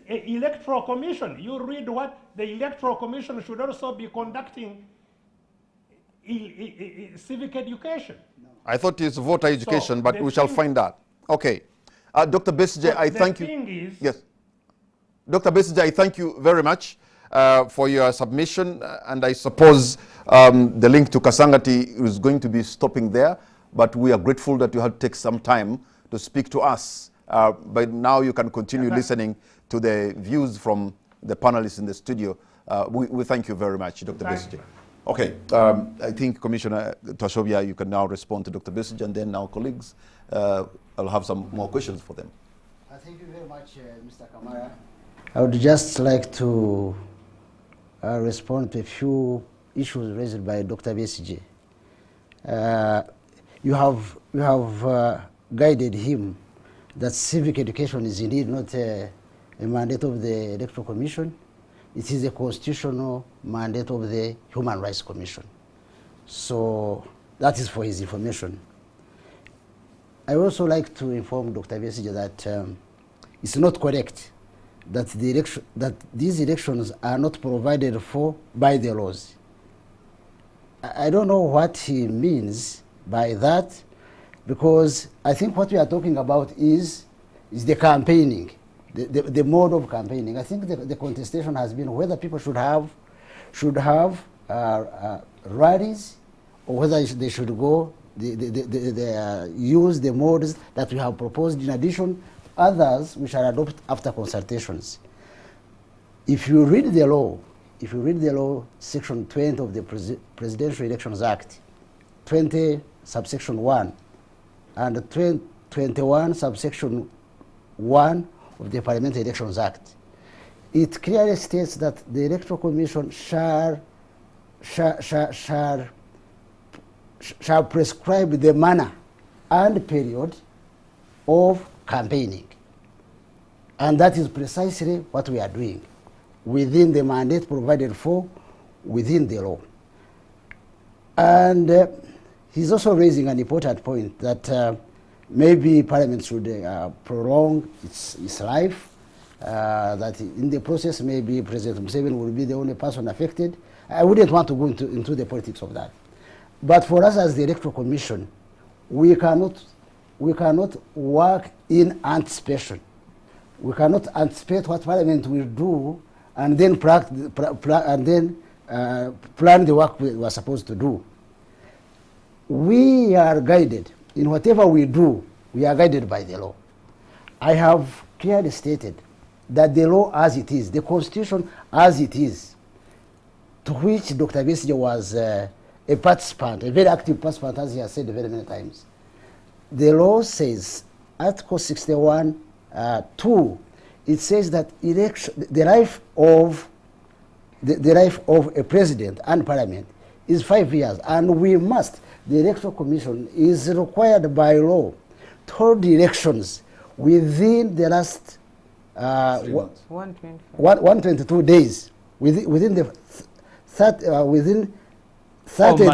Electoral Commission, you read what the Electoral Commission should also be conducting civic education. I thought it's voter education, but the we shall thing- find out. Okay. Dr. Besigye, I thank you. The thing is, Yes. Dr. Besigye, I thank you very much for your submission, and I suppose the link to Kasangati is going to be stopping there, but we are grateful that you had to take some time to speak to us. But now you can continue listening to the views from the panelists in the studio. We thank you very much, Dr. Besigye. Okay, I think Commissioner Tashobia, you can now respond to Dr. Besigye, and then our colleagues, I'll have some more questions for them. Thank you very much, Mr. Kamara. I would just like to respond to a few issues raised by Dr. Besigye. You have guided him that civic education is indeed not a mandate of the Electoral Commission. It is a constitutional mandate of the Human Rights Commission. So that is for his information. I would also like to inform Dr. Besigye that it's not correct that these elections are not provided for by the laws. I don't know what he means by that, because I think what we are talking about is the campaigning, the mode of campaigning. I think the contestation has been whether people should have rallies, or whether they should go use the modes that we have proposed, in addition others which are adopted after consultations. If you read the law, Section 20 of the Presidential Elections Act, 20 subsection 1, and 21 subsection 1 of the Parliamentary Elections Act, it clearly states that the Electoral Commission shall prescribe the manner and period of campaigning. And that is precisely what we are doing within the mandate provided for within the law. And he's also raising an important point that maybe Parliament should prolong its life, that in the process maybe President Museveni will be the only person affected. I wouldn't want to go into the politics of that. But for us as the Electoral Commission, we cannot work in anticipation. We cannot anticipate what Parliament will do and then plan the work we are supposed to do. We are guided in whatever we do. We are guided by the law. I have clearly stated that the law as it is, the Constitution as it is, to which Dr. Besigye was a participant, a very active participant, as he has said very many times. The law says, Article 61, 2, it says that the life of a president and parliament is 5 years, and we must, the Electoral Commission is required by law to hold the elections within the last 122 days, within the 30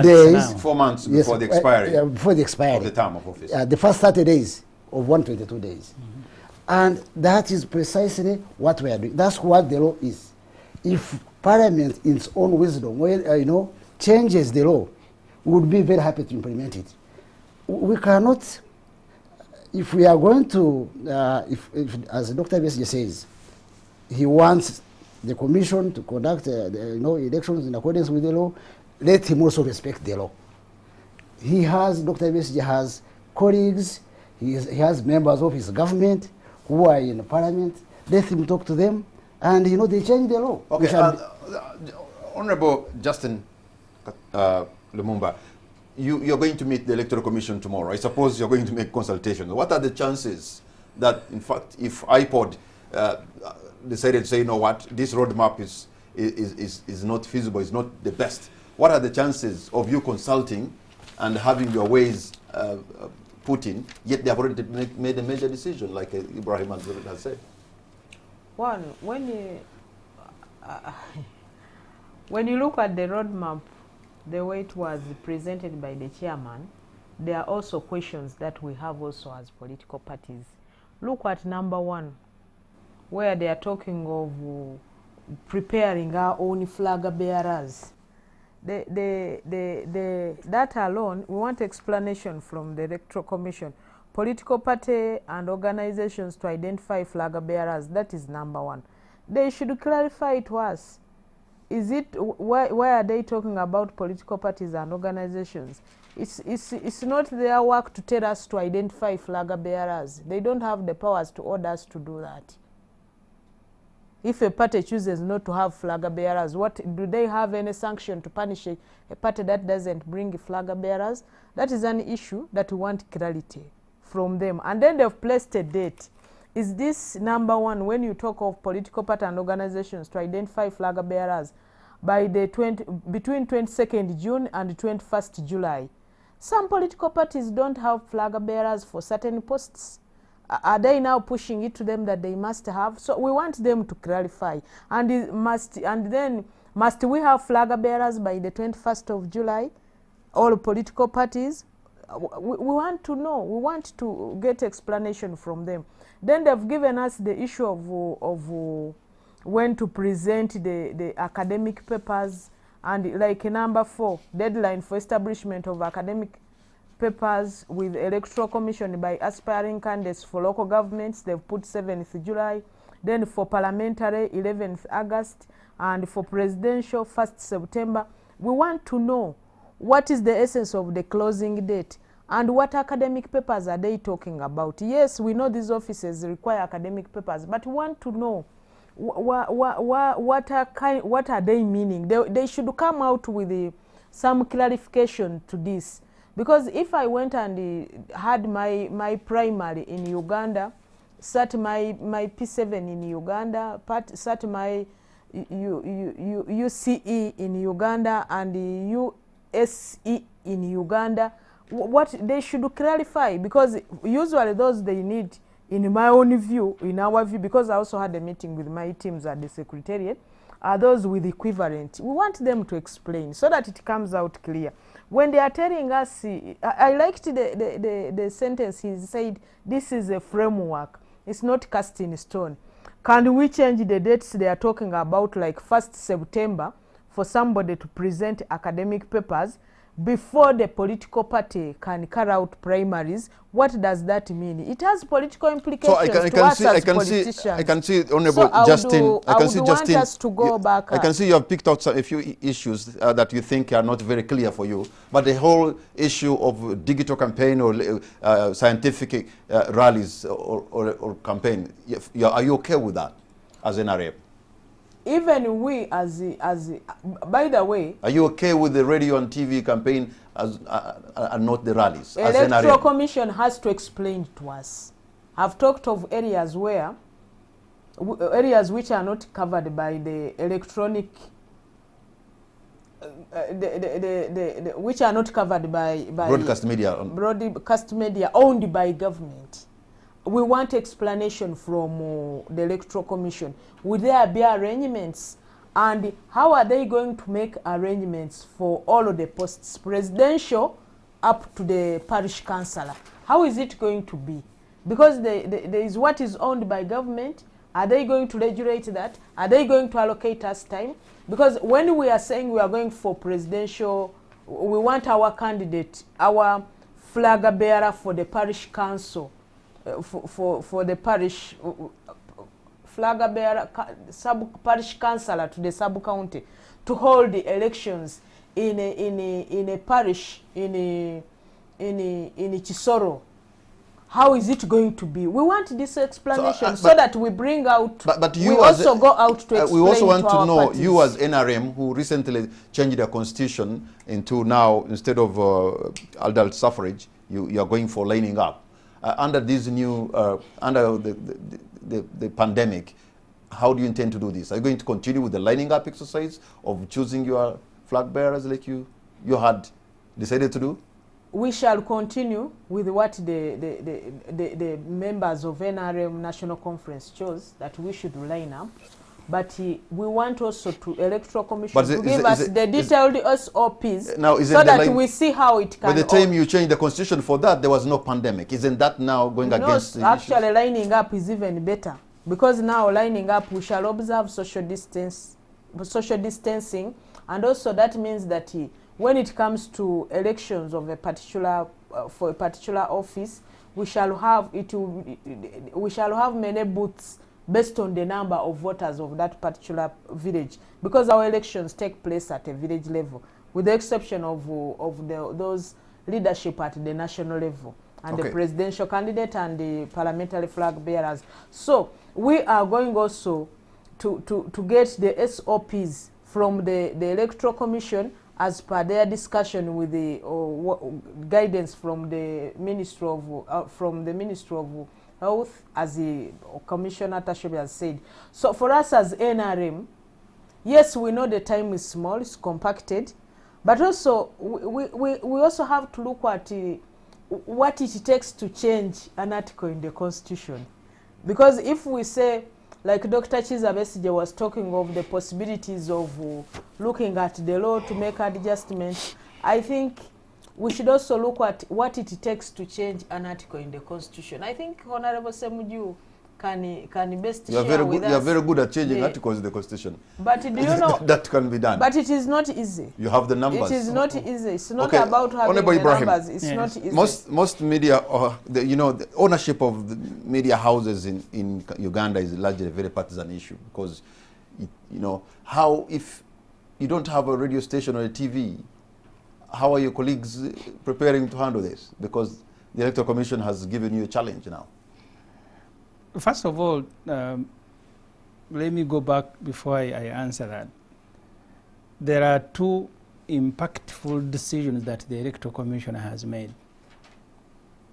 days. Now. 4 months before the expiry before the expiry of the term of office. The first 30 days of 122 days. And that is precisely what we are doing. That's what the law is. If Parliament, in its own wisdom, changes the law, we would be very happy to implement it. We cannot, if we are going to, if as Dr. Besigye says, he wants the Commission to conduct elections in accordance with the law, let him also respect the law. Dr. Besigye has colleagues, he has members of his government who are in Parliament. Let him talk to them, and they change the law. Okay, Honorable Justin Lumumba, you're going to meet the Electoral Commission tomorrow. I suppose you're going to make consultations. What are the chances that, in fact, if IPOD decided to say, you know what, this roadmap is not feasible, is not the best, what are the chances of you consulting and having your ways put in, yet they have already made a major decision, like Ibrahim has said? One, when you look at the roadmap, the way it was presented by the chairman, there are also questions that we have also as political parties. Look at number 1, where they are talking of preparing our own flag bearers. That alone, we want explanation from the Electoral Commission. Political party and organizations to identify flag bearers, that is number 1. They should clarify it to us. Is it, why are they talking about political parties and organizations? It's not their work to tell us to identify flag bearers. They don't have the powers to order us to do that. If a party chooses not to have flag bearers, do they have any sanction to punish a party that doesn't bring flag bearers? That is an issue that we want clarity from them. And then they've placed a date. Is this number 1, when you talk of political party and organizations to identify flag bearers, by between 22nd June and 21st July? Some political parties don't have flag bearers for certain posts. Are they now pushing it to them that they must have? So we want them to clarify. And then must we have flag bearers by the 21st of July? All political parties? We want to know. We want to get explanation from them. Then they've given us the issue of when to present the academic papers, and like number 4, deadline for establishment of academic papers with Electoral Commission by aspiring candidates for local governments. They've put 7th July. Then for parliamentary, 11th August. And for presidential, 1st September. We want to know what is the essence of the closing date and what academic papers are they talking about. Yes, we know these offices require academic papers, but we want to know what are they meaning. They should come out with some clarification to this. Because if I went and had my primary in Uganda, sat my P7 in Uganda, sat my UCE in Uganda and USE in Uganda, what they should clarify, because usually those they need, in my own view, in our view, because I also had a meeting with my teams at the Secretariat, are those with equivalent. We want them to explain so that it comes out clear. When they are telling us, I liked the sentence he said, this is a framework, it's not cast in stone. Can we change the dates they are talking about, like 1st September, for somebody to present academic papers before the political party can carry out primaries? What does that mean? It has political implications to us as politicians. I can see, Honorable Justin. I can see Justin. Want us to go back. I can see you have picked out a few issues that you think are not very clear for you. But the whole issue of digital campaign or scientific rallies or campaign, are you okay with that as NRM? even we by the way, Are you okay with the radio and TV campaign as and not the rallies? As Electoral NRM? Commission has to explain to us. I've talked of areas where, areas which are not covered by the electronic, which are not covered by Broadcast media. broadcast media owned by government. We want explanation from the Electoral Commission. Will there be arrangements? And how are they going to make arrangements for all of the posts, presidential up to the parish councillor? How is it going to be? Because there is what is owned by government. Are they going to regulate that? Are they going to allocate us time? Because when we are saying we are going for presidential, we want our candidate, our flag bearer for the parish council, for the parish, flag bearer, parish councillor to the sub-county, to hold the elections in a parish in Chisoro. How is it going to be? We want this explanation so that we bring out. But you we also go out to explain we also want to know parties. you as NRM, who recently changed their constitution into now, instead of adult suffrage, you are going for lining up under this new under the pandemic. How do you intend to do this? Are you going to continue with the lining up exercise of choosing your flag bearers like you had decided to do? We shall continue with what the members of NRM National Conference chose, that we should line up. But we want also to Electoral Commission to give us the detailed SOPs so that we see how it can. By the time you change the constitution for that, there was no pandemic. Isn't that now going against the actually issues? Lining up is even better, because now lining up we shall observe social distancing, and also that means that when it comes to elections of a particular for a particular office, we shall have many booths based on the number of voters of that particular village, because our elections take place at a village level, with the exception of those leadership at the national level, and the presidential candidate and the parliamentary flag bearers. So we are going also to get the SOPs from the Electoral Commission as per their discussion with the guidance from the Ministry of Health, as the Commissioner Tashobe has said. So for us as NRM, yes, we know the time is small, it's compacted, but also we also have to look at what it takes to change an article in the Constitution. Because if we say, like Dr. Chiza Besigye was talking of the possibilities of looking at the law to make adjustments, I think we should also look at what it takes to change an article in the Constitution. I think Honorable Semuju can best share with us. You are very good at changing articles in the Constitution. But do you know that can be done? But it is not easy. You have the numbers. It is not easy. It's not about having Honorable the Ibrahim, numbers. It's not easy. Most media, the ownership of the media houses in Uganda is largely a very partisan issue, because how, if you don't have a radio station or a TV, how are your colleagues preparing to handle this? Because the Electoral Commission has given you a challenge now. First of all, let me go back before I answer that. There are two impactful decisions that the Electoral Commission has made.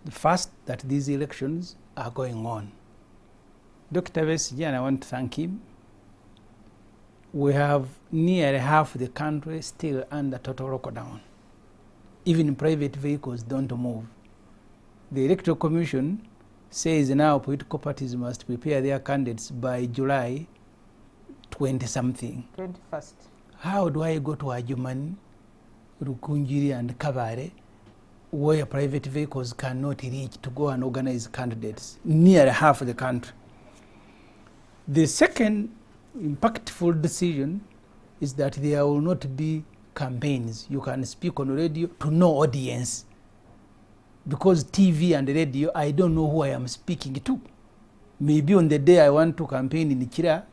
The first, that these elections are going on. Dr. Besigye, and I want to thank him, we have nearly half the country still under total lockdown. Even private vehicles don't move. The Electoral Commission says now political parties must prepare their candidates by July 20-something. 21st. How do I go to Ajumani, Rukunjiri and Kabare, where private vehicles cannot reach to go and organize candidates? Nearly half of the country. The second impactful decision is that there will not be campaigns. You can speak on radio to no audience. Because TV and radio, I don't know who I am speaking to. Maybe on the day I want to campaign in Kira,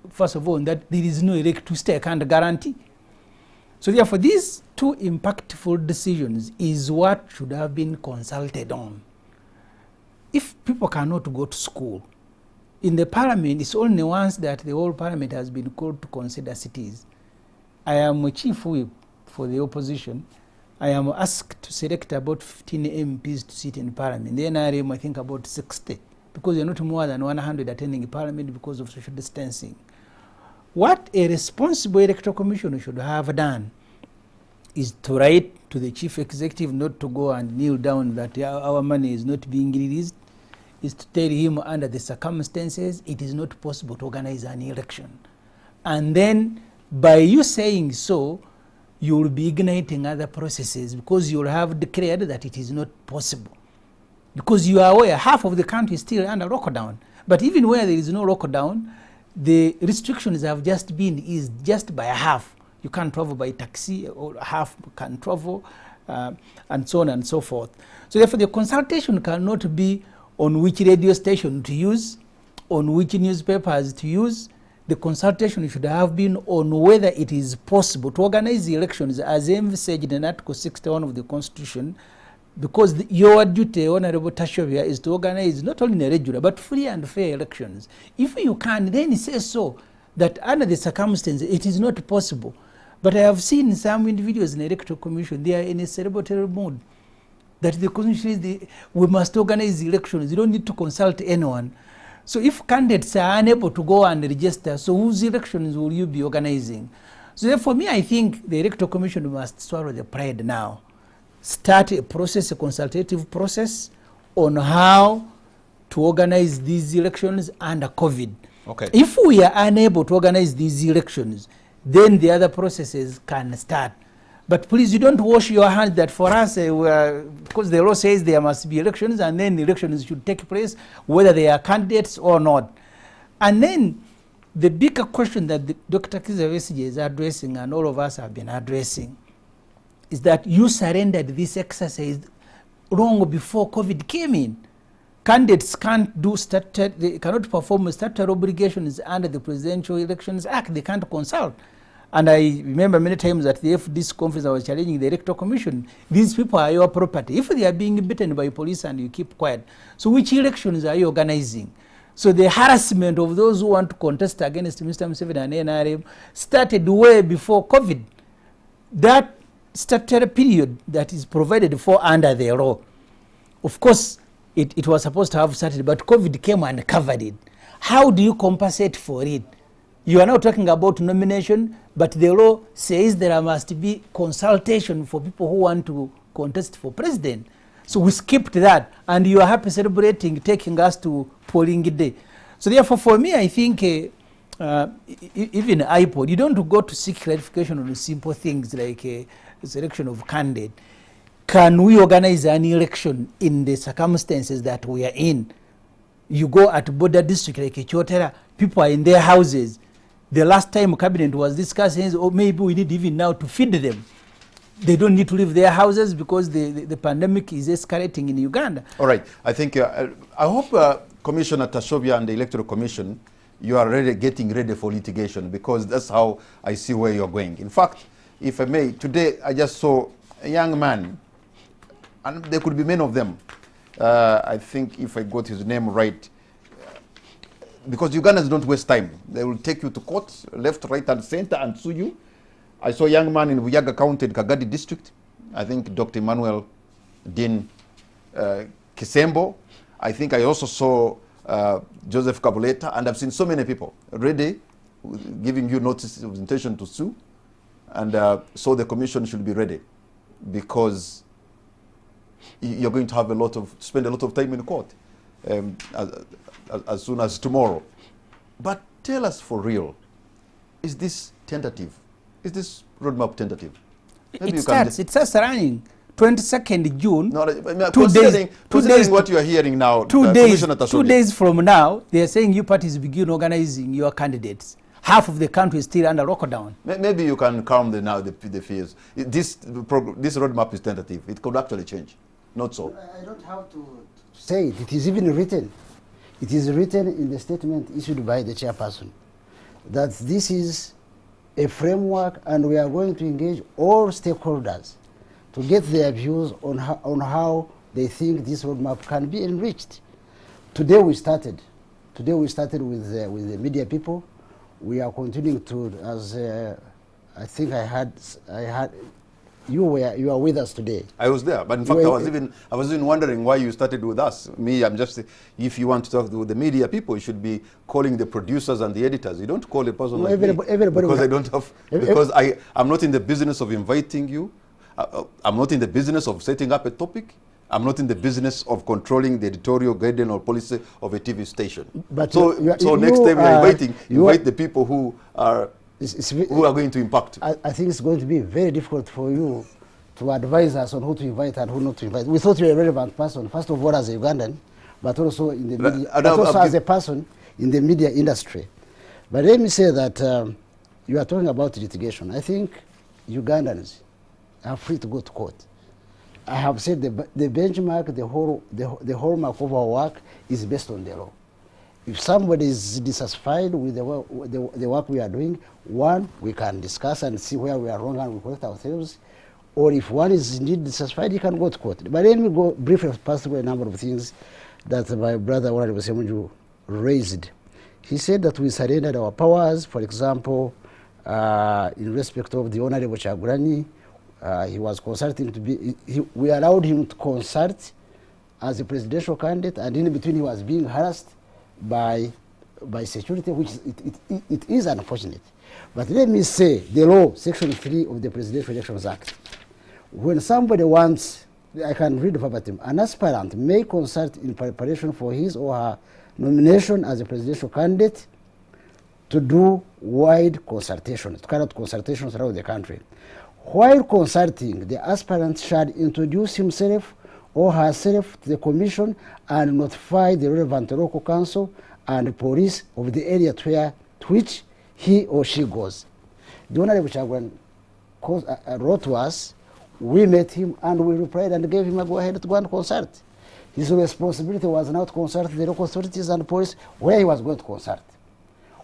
first of all, that there is no electricity, I can't guarantee. So therefore, these two impactful decisions is what should have been consulted on. If people cannot go to school, in the parliament, it's only once that the whole parliament has been called to consider cities. I am a chief whip for the opposition. I am asked to select about 15 MPs to sit in parliament. The NRM, I think, about 60, because there are not more than 100 attending parliament because of social distancing. What a responsible electoral commission should have done is to write to the chief executive not to go and kneel down that our money is not being released, is to tell him under the circumstances it is not possible to organize an election. And then by you saying so, you will be igniting other processes, because you will have declared that it is not possible. Because you are aware half of the country is still under lockdown. But even where there is no lockdown, the restrictions have just been eased just by half. You can't travel by taxi, or half can travel, and so on and so forth. So therefore the consultation cannot be on which radio station to use, on which newspapers to use. The consultation should have been on whether it is possible to organize the elections as envisaged in Article 61 of the Constitution, because your duty, Honorable Tashovia, is to organize not only regular but free and fair elections. If you can, then say so, that under the circumstances it is not possible. But I have seen some individuals in the Electoral Commission, they are in a celebratory mode, that the Constitution is we must organize the elections, you don't need to consult anyone. So if candidates are unable to go and register, so whose elections will you be organizing? So for me, I think the Electoral Commission must swallow the pride now. Start a process, a consultative process on how to organize these elections under COVID. Okay. If we are unable to organize these elections, then the other processes can start. But please, you don't wash your hands that for us, because the law says there must be elections, and then the elections should take place whether they are candidates or not. And then the bigger question that Dr. Kizza Besigye is addressing, and all of us have been addressing, is that you surrendered this exercise long before COVID came in. Candidates can't do they cannot perform statutory obligations under the Presidential Elections Act. They can't consult. And I remember many times at the FDC conference I was challenging the Electoral Commission. These people are your property. If they are being beaten by police and you keep quiet, so which elections are you organizing? So the harassment of those who want to contest against Mr. Museveni and NRM started way before COVID. That statutory period that is provided for under the law, of course, it was supposed to have started, but COVID came and covered it. How do you compensate for it? You are now talking about nomination, but the law says there must be consultation for people who want to contest for president. So we skipped that, and you are happy celebrating, taking us to polling day. So therefore, for me, I think even IPOD, you don't go to seek clarification on simple things like selection of candidate. Can we organize an election in the circumstances that we are in? You go at border district like Echotera, people are in their houses. The last time cabinet was discussing, or maybe we need even now to feed them. They don't need to leave their houses because the pandemic is escalating in Uganda. All right. I think, I hope Commissioner Tashovia and the Electoral Commission, you are getting ready for litigation, because that's how I see where you're going. In fact, if I may, today I just saw a young man, and there could be many of them. I think if I got his name right, because Ugandans don't waste time. They will take you to court, left, right, and center, and sue you. I saw a young man in Buyaga County, Kagadi District. I think Dr. Emmanuel Dean Kisembo. I think I also saw Joseph Kabuleta, and I've seen so many people ready, giving you notice of intention to sue. And so the commission should be ready, because you're going to have spend a lot of time in court as soon as tomorrow. But tell us for real, is this tentative? Is this roadmap tentative? Maybe it starts running 22nd June. No, considering what you are hearing now, 2 days from now, they are saying you parties begin organizing your candidates. Half of the country is still under lockdown. Maybe you can calm the fears. This roadmap is tentative. It could actually change. Not so. I don't have to say it. It is even written. It is written in the statement issued by the chairperson that this is a framework, and we are going to engage all stakeholders to get their views on how they think this roadmap can be enriched. Today we started. Today we started with the media people. We are continuing to, as I think I had you are with us today. I was there, but in fact, I was even wondering why you started with us. Me, I'm just, if you want to talk to the media people, you should be calling the producers and the editors. You don't call a person like me, because I don't have, because I'm not in the business of inviting you. I'm not in the business of setting up a topic. I'm not in the business of controlling the editorial guidance or policy of a TV station. But so next time you're inviting, invite the people who are going to impact. I think it's going to be very difficult for you to advise us on who to invite and who not to invite. We thought you were a relevant person, first of all as a Ugandan, but also in the media, but also as a person in the media industry. But let me say that you are talking about litigation. I think Ugandans are free to go to court. I have said the benchmark, the hallmark of our work is based on the law. If somebody is dissatisfied with the work we are doing, one, we can discuss and see where we are wrong and we correct ourselves. Or if one is indeed dissatisfied, he can go to court. But let me go briefly pass through a number of things that my brother Honorable Semunju raised. He said that we surrendered our powers, for example, in respect of the Honorable Kyagulanyi. He was consulting to be, we allowed him to consult as a presidential candidate, and in between he was being harassed by security, which it is unfortunate. But let me say, the law, Section 3 of the Presidential Elections Act, when somebody wants, I can read verbatim, an aspirant may consult in preparation for his or her nomination as a presidential candidate to do wide consultations, to carry out consultations around the country. While consulting, the aspirant shall introduce himself or herself to the commission and notify the relevant local council and police of the area to which he or she goes. The Honorable Kyagulanyi wrote to us, we met him and we replied and gave him a go-ahead to go and consult. His responsibility was now to consult the local authorities and police where he was going to consult.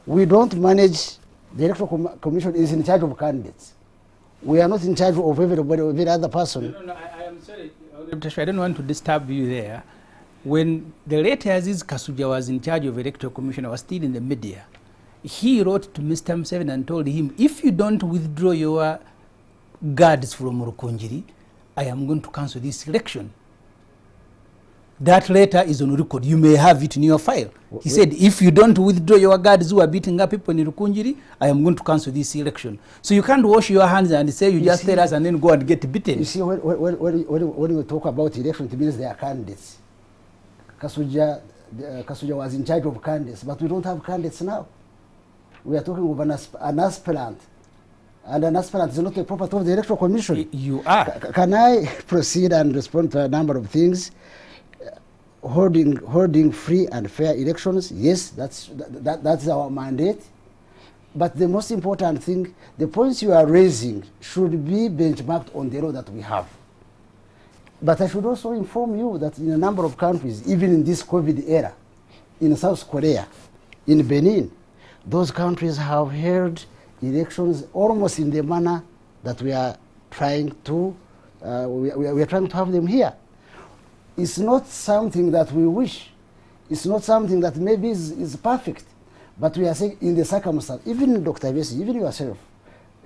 We don't manage, the Electoral Commission is in charge of candidates. We are not in charge of everybody or every other person. No, I am sorry. I don't want to disturb you there. When the late Aziz Kasuja was in charge of Electoral Commission, I was still in the media. He wrote to Mr. Museveni and told him, if you don't withdraw your guards from Rukunjiri, I am going to cancel this election. That letter is on record. You may have it in your file. He said, if you don't withdraw your guards who are beating up people in Rukunjiri, I am going to cancel this election. So you can't wash your hands and say you just tell us and then go and get beaten. You see, when we talk about election, it means they are candidates. Kasuja was in charge of candidates, but we don't have candidates now. We are talking of an aspirant. And an aspirant is not a property of the Electoral Commission. You are. Can I proceed and respond to a number of things? Holding free and fair elections, yes, that's our mandate. But the most important thing, the points you are raising should be benchmarked on the law that we have. But I should also inform you that in a number of countries, even in this COVID era, in South Korea, in Benin, those countries have held elections almost in the manner that we are trying to we are trying to have them here. It's not something that we wish. It's not something that maybe is perfect. But we are saying in the circumstance, even Dr. Besi, even yourself,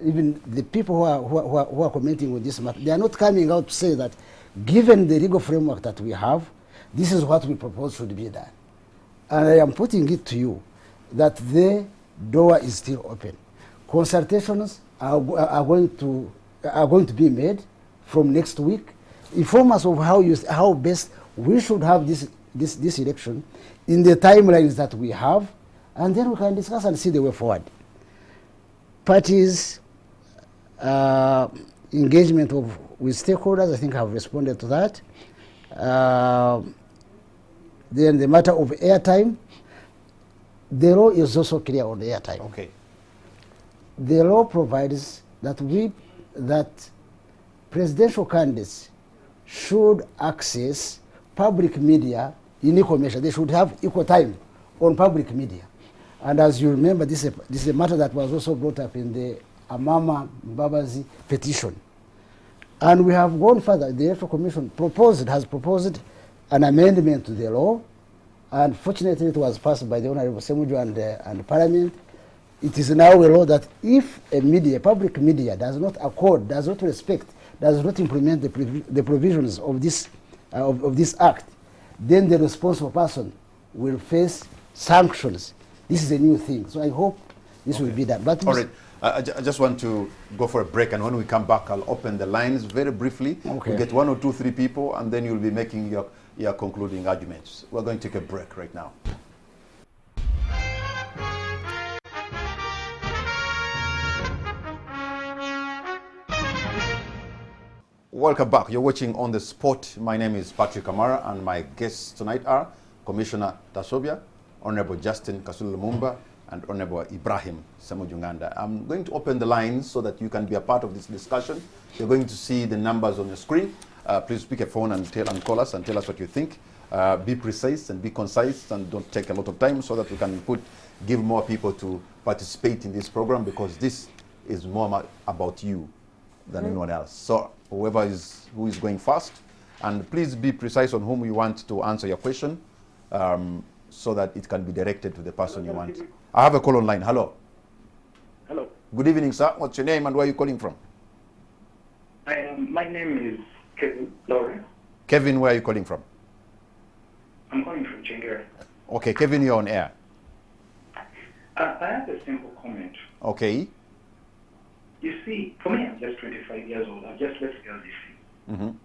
even the people who are commenting on this matter, they are not coming out to say that given the legal framework that we have, this is what we propose should be done. And I am putting it to you that the door is still open. Consultations are going to be made from next week. Inform us of how best we should have this election in the timelines that we have, and then we can discuss and see the way forward. Parties' engagement with stakeholders, I think I have responded to that. Then the matter of airtime, the law is also clear on the airtime. Okay. The law provides that presidential candidates should access public media in equal measure. They should have equal time on public media. And as you remember, this is a matter that was also brought up in the Amama Mbabazi petition. And we have gone further. The Electoral Commission has proposed an amendment to the law And fortunately, it was passed by the Honorable Semuju and Parliament. It is now a law that if a media, public media, does not accord, does not respect, does not implement the provisions of this act, then the responsible person will face sanctions. This is a new thing. So I hope this will be done. But all right. I just want to go for a break, and when we come back, I'll open the lines very briefly. Okay. We'll get 1 or 2, 3 people, and then you'll be making your concluding arguments. We're going to take a break right now. Welcome back. You're watching On The Spot. My name is Patrick Amara, and my guests tonight are Commissioner Tasobia, Honorable Justin Kasulu Lumumba, and Honorable Ibrahim Semuju Nganda. I'm going to open the lines so that you can be a part of this discussion. You're going to see the numbers on your screen. Please pick a phone and call us and tell us what you think. Be precise and be concise, and don't take a lot of time, so that we can give more people to participate in this program, because this is more about you than anyone else. So who is going first, and please be precise on whom you want to answer your question, so that it can be directed to the person you want. I have a call online. Hello. Hello. Good evening, sir. What's your name and where are you calling from? My name is Kevin Lawrence. Kevin, where are you calling from? I'm calling from Chengere. Okay, Kevin, you're on air. I have a simple comment. Okay. You see, for me, I'm just 25 years old. I've just left LDC. Mm-hmm.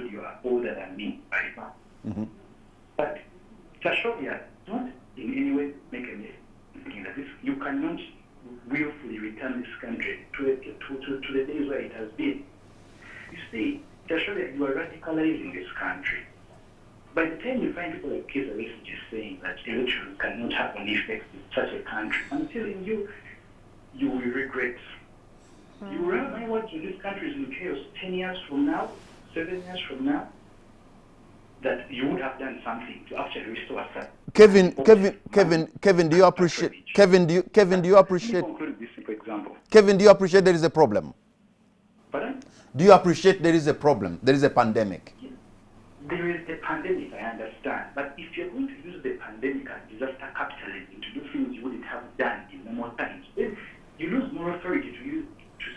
You are older than me right now. Mm-hmm. But Tashovia not in any way make a mistake that this, you cannot willfully return this country to the days where it has been. You see, Tashovia, you are radicalizing this country. By the time you find people like Kizza just saying that elections cannot have an effect in such a country, I'm telling you, you will regret. You will remember what this country is in chaos 10 years from now, 7 years from now, that you would have done something to actually restore us. Kevin, do you appreciate? Kevin, do you appreciate? Let me conclude this simple example. Kevin, do you appreciate there is a problem? Pardon? Do you appreciate there is a problem? There is a pandemic. There is a pandemic, I understand. But if you're going to use the pandemic as disaster capitalism to do things you wouldn't have done in normal times, then you lose more authority to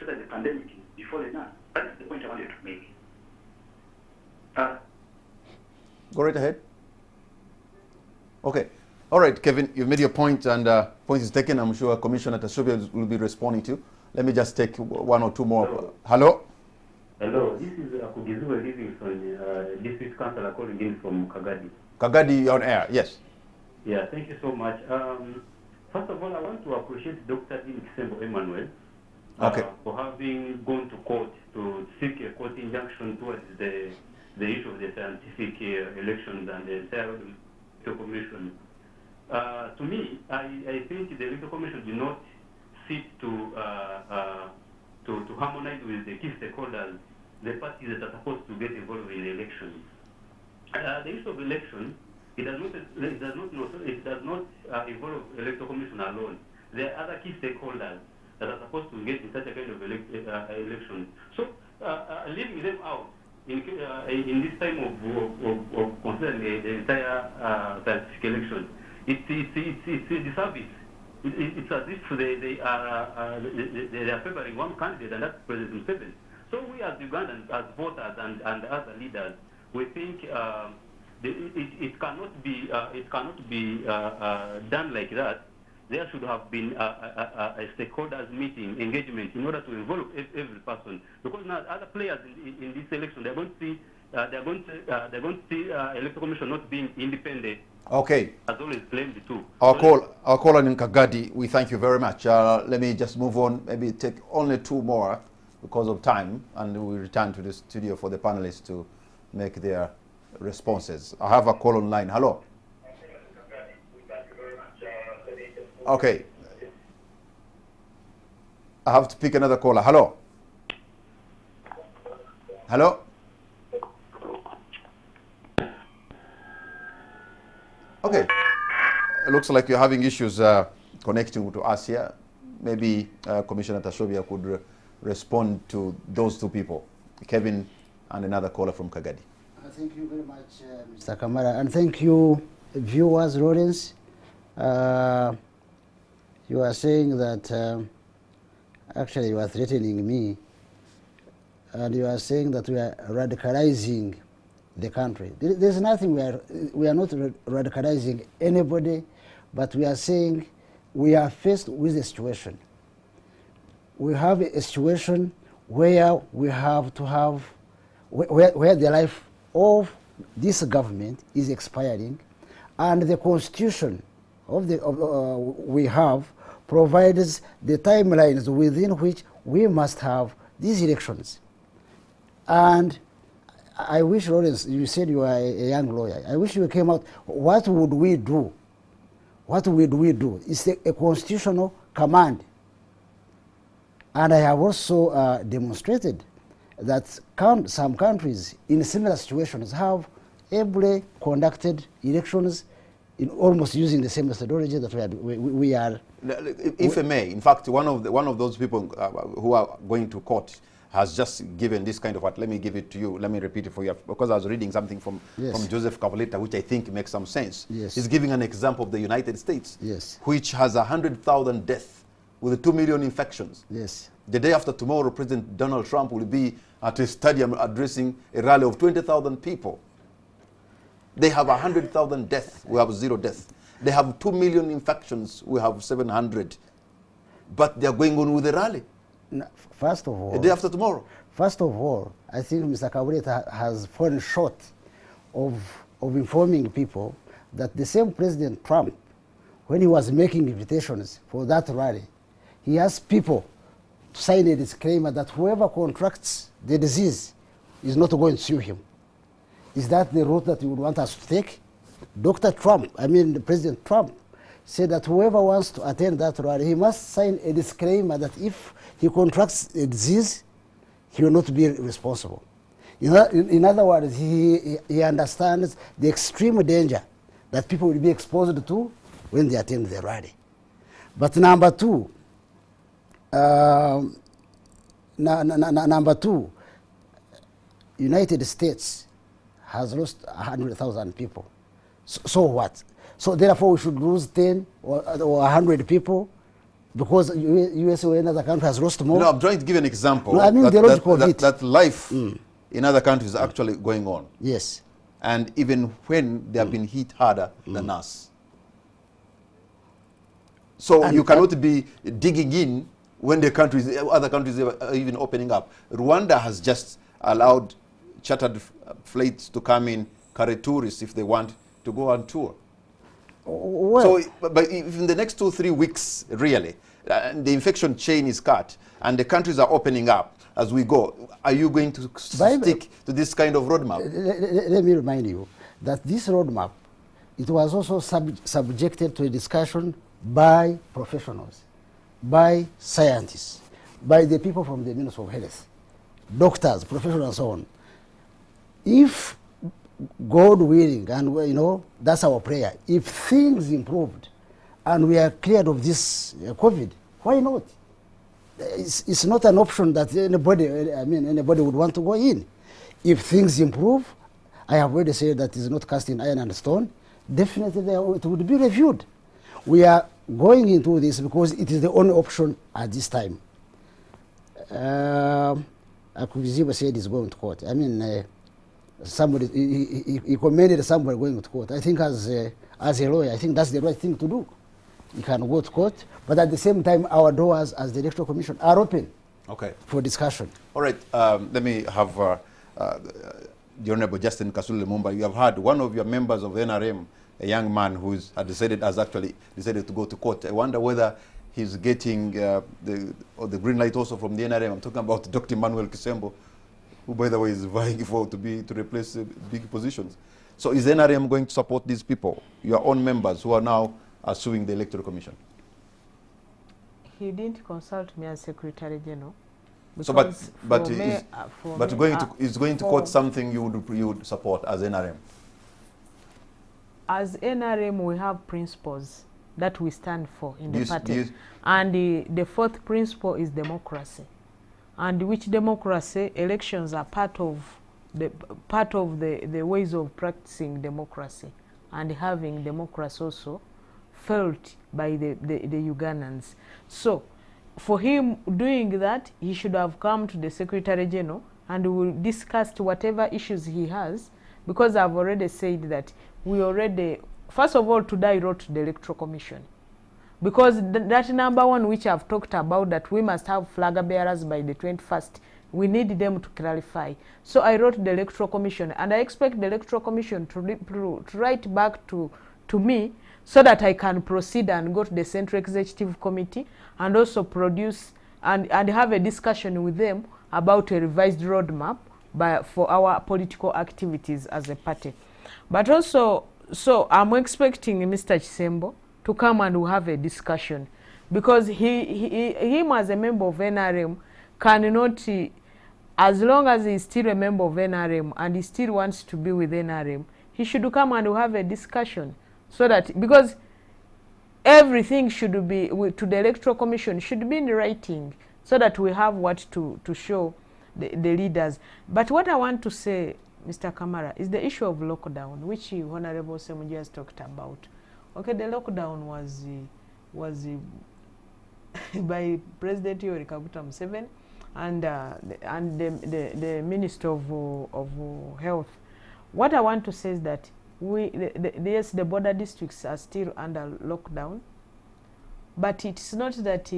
say that the pandemic is before the done. That's the point I wanted to make. Go right ahead. Okay. All right, Kevin, you've made your point, and point is taken. I'm sure Commissioner Tasobia will be responding to. Let me just take 1 or 2 more. Hello? Hello, this is Akugizuwe Livingston, District Councillor calling in from Kagadi. Kagadi, you're on air, yes. Yeah, thank you so much. First of all, I want to appreciate Dr. Dean Kisembo Emmanuel for having gone to court to seek a court injunction towards the issue of the scientific elections and the Electoral Commission. To me, I think the Electoral Commission did not seek to harmonize with the key stakeholders, the parties that are supposed to get involved in the elections. The issue of election, it does not involve Electoral Commission alone. There are other key stakeholders that are supposed to get in such a kind of election. So, leaving them out in this time of considering the entire scientific election, it's a disservice. It's as if they are favoring one candidate, and that's President Museveni. So we as Ugandans, as voters and other leaders, we think it cannot be done like that. There should have been a stakeholders meeting, engagement, in order to involve every person. Because now other players in this election, they're going to see Electoral Commission not being independent. Okay. As always claimed too. Our caller in Kagadi, we thank you very much. Let me just move on, maybe take only 2 more because of time, and we return to the studio for the panelists to make their responses. I have a call online. Hello. Okay. I have to pick another caller. Hello. Hello. Okay. It looks like you're having issues connecting to us here. Maybe Commissioner Tasobia could respond to those 2 people, Kevin and another caller from Kagadi. Thank you very much, Mr. Kamara, and thank you, viewers, Lawrence. You are saying that actually you are threatening me, and you are saying that we are radicalizing the country. There's nothing we are not radicalizing anybody, but we are saying we are faced with a situation. We have a situation where we have to have, where the life of this government is expiring, and the constitution of we have provides the timelines within which we must have these elections. And I wish, Lawrence, you said you are a young lawyer. I wish you came out. What would we do? What would we do? It's a constitutional command. And I have also demonstrated that some countries in similar situations have ably conducted elections in almost using the same methodology that we are. If I may, in fact, one of those people who are going to court has just given this kind of what. Let me give it to you. Let me repeat it for you, because I was reading something from Joseph Cavaletta, which I think makes some sense. Yes. He's giving an example of the United States, yes, which has 100,000 deaths with 2 million infections. Yes. The day after tomorrow, President Donald Trump will be at a stadium addressing a rally of 20,000 people. They have 100,000 deaths. We have 0 deaths. They have 2 million infections. We have 700. But they are going on with the rally. No, first of all, the day after tomorrow. First of all, I think Mr. Cavaletta has fallen short of informing people that the same President Trump, when he was making invitations for that rally, he asked people to sign a disclaimer that whoever contracts the disease is not going to sue him. Is that the route that you would want us to take? President Trump said that whoever wants to attend that rally, he must sign a disclaimer that if he contracts a disease, he will not be responsible. In other words, he understands the extreme danger that people will be exposed to when they attend the rally. But number two, United States has lost 100,000 people. So what? So therefore we should lose 10 or 100 people because US or another country has lost more? No, I'm trying to give an example. No, I mean the logic of it. That life in other countries is actually going on. Yes. And even when they have been hit harder than us. So and you cannot be digging in when the other countries are even opening up. Rwanda has just allowed chartered flights to come in, carry tourists if they want to go on tour. Well, so, but if in the next 2-3 weeks, really, the infection chain is cut and the countries are opening up as we go, are you going to stick to this kind of roadmap? Let me remind you that this roadmap, it was also subjected to a discussion by professionals, by scientists, by the people from the Ministry of Health, doctors, professionals, and so on. If God willing, and that's our prayer, if things improved and we are cleared of this COVID, why not? It's not an option that anybody would want to go in. If things improve, I have already said that it's not cast in iron and stone, definitely it would be reviewed. We are going into this because it is the only option at this time. Akuziba said he's going to court. Somebody, he commended somebody going to court. I think as a lawyer, I think that's the right thing to do. You can go to court, but at the same time, our doors as the Electoral Commission are open for discussion. All right, let me have the Honorable Justin Kasule Lumumba. You have had one of your members of NRM, a young man who has actually decided to go to court. I wonder whether he's getting the green light also from the NRM. I'm talking about Dr. Emmanuel Kisembo, who, by the way, is vying to replace big positions. So is NRM going to support these people, your own members who are now suing the Electoral Commission? He didn't consult me as Secretary General. So, but is going to court something you would support as NRM? As NRM, we have principles that we stand for in the party. And the fourth principle is democracy. And which democracy, elections are part of part of the ways of practicing democracy and having democracy also felt by the Ugandans. So for him doing that, he should have come to the Secretary General and we will discuss whatever issues he has, because I've already said that we already, first of all, today I wrote the Electoral Commission, because that number one which I've talked about, that we must have flag bearers by the 21st, we need them to clarify. So I wrote the Electoral Commission, and I expect the Electoral Commission to write back to me, so that I can proceed and go to the Central Executive Committee and also produce and have a discussion with them about a revised roadmap for our political activities as a party. But also, so I'm expecting Mr. Chisembo to come and we'll have a discussion, because him as a member of NRM cannot, as long as he's still a member of NRM and he still wants to be with NRM, he should come and we'll have a discussion. So that, because everything should be to the Electoral Commission should be in writing, so that we have what to show the leaders. But what I want to say, Mr. Kamara, is the issue of lockdown, which Honorable Semuji has talked about. Okay, the lockdown was by President Yoweri Kaguta Museveni and the Minister of Health. What I want to say is that yes, the border districts are still under lockdown, but it's not that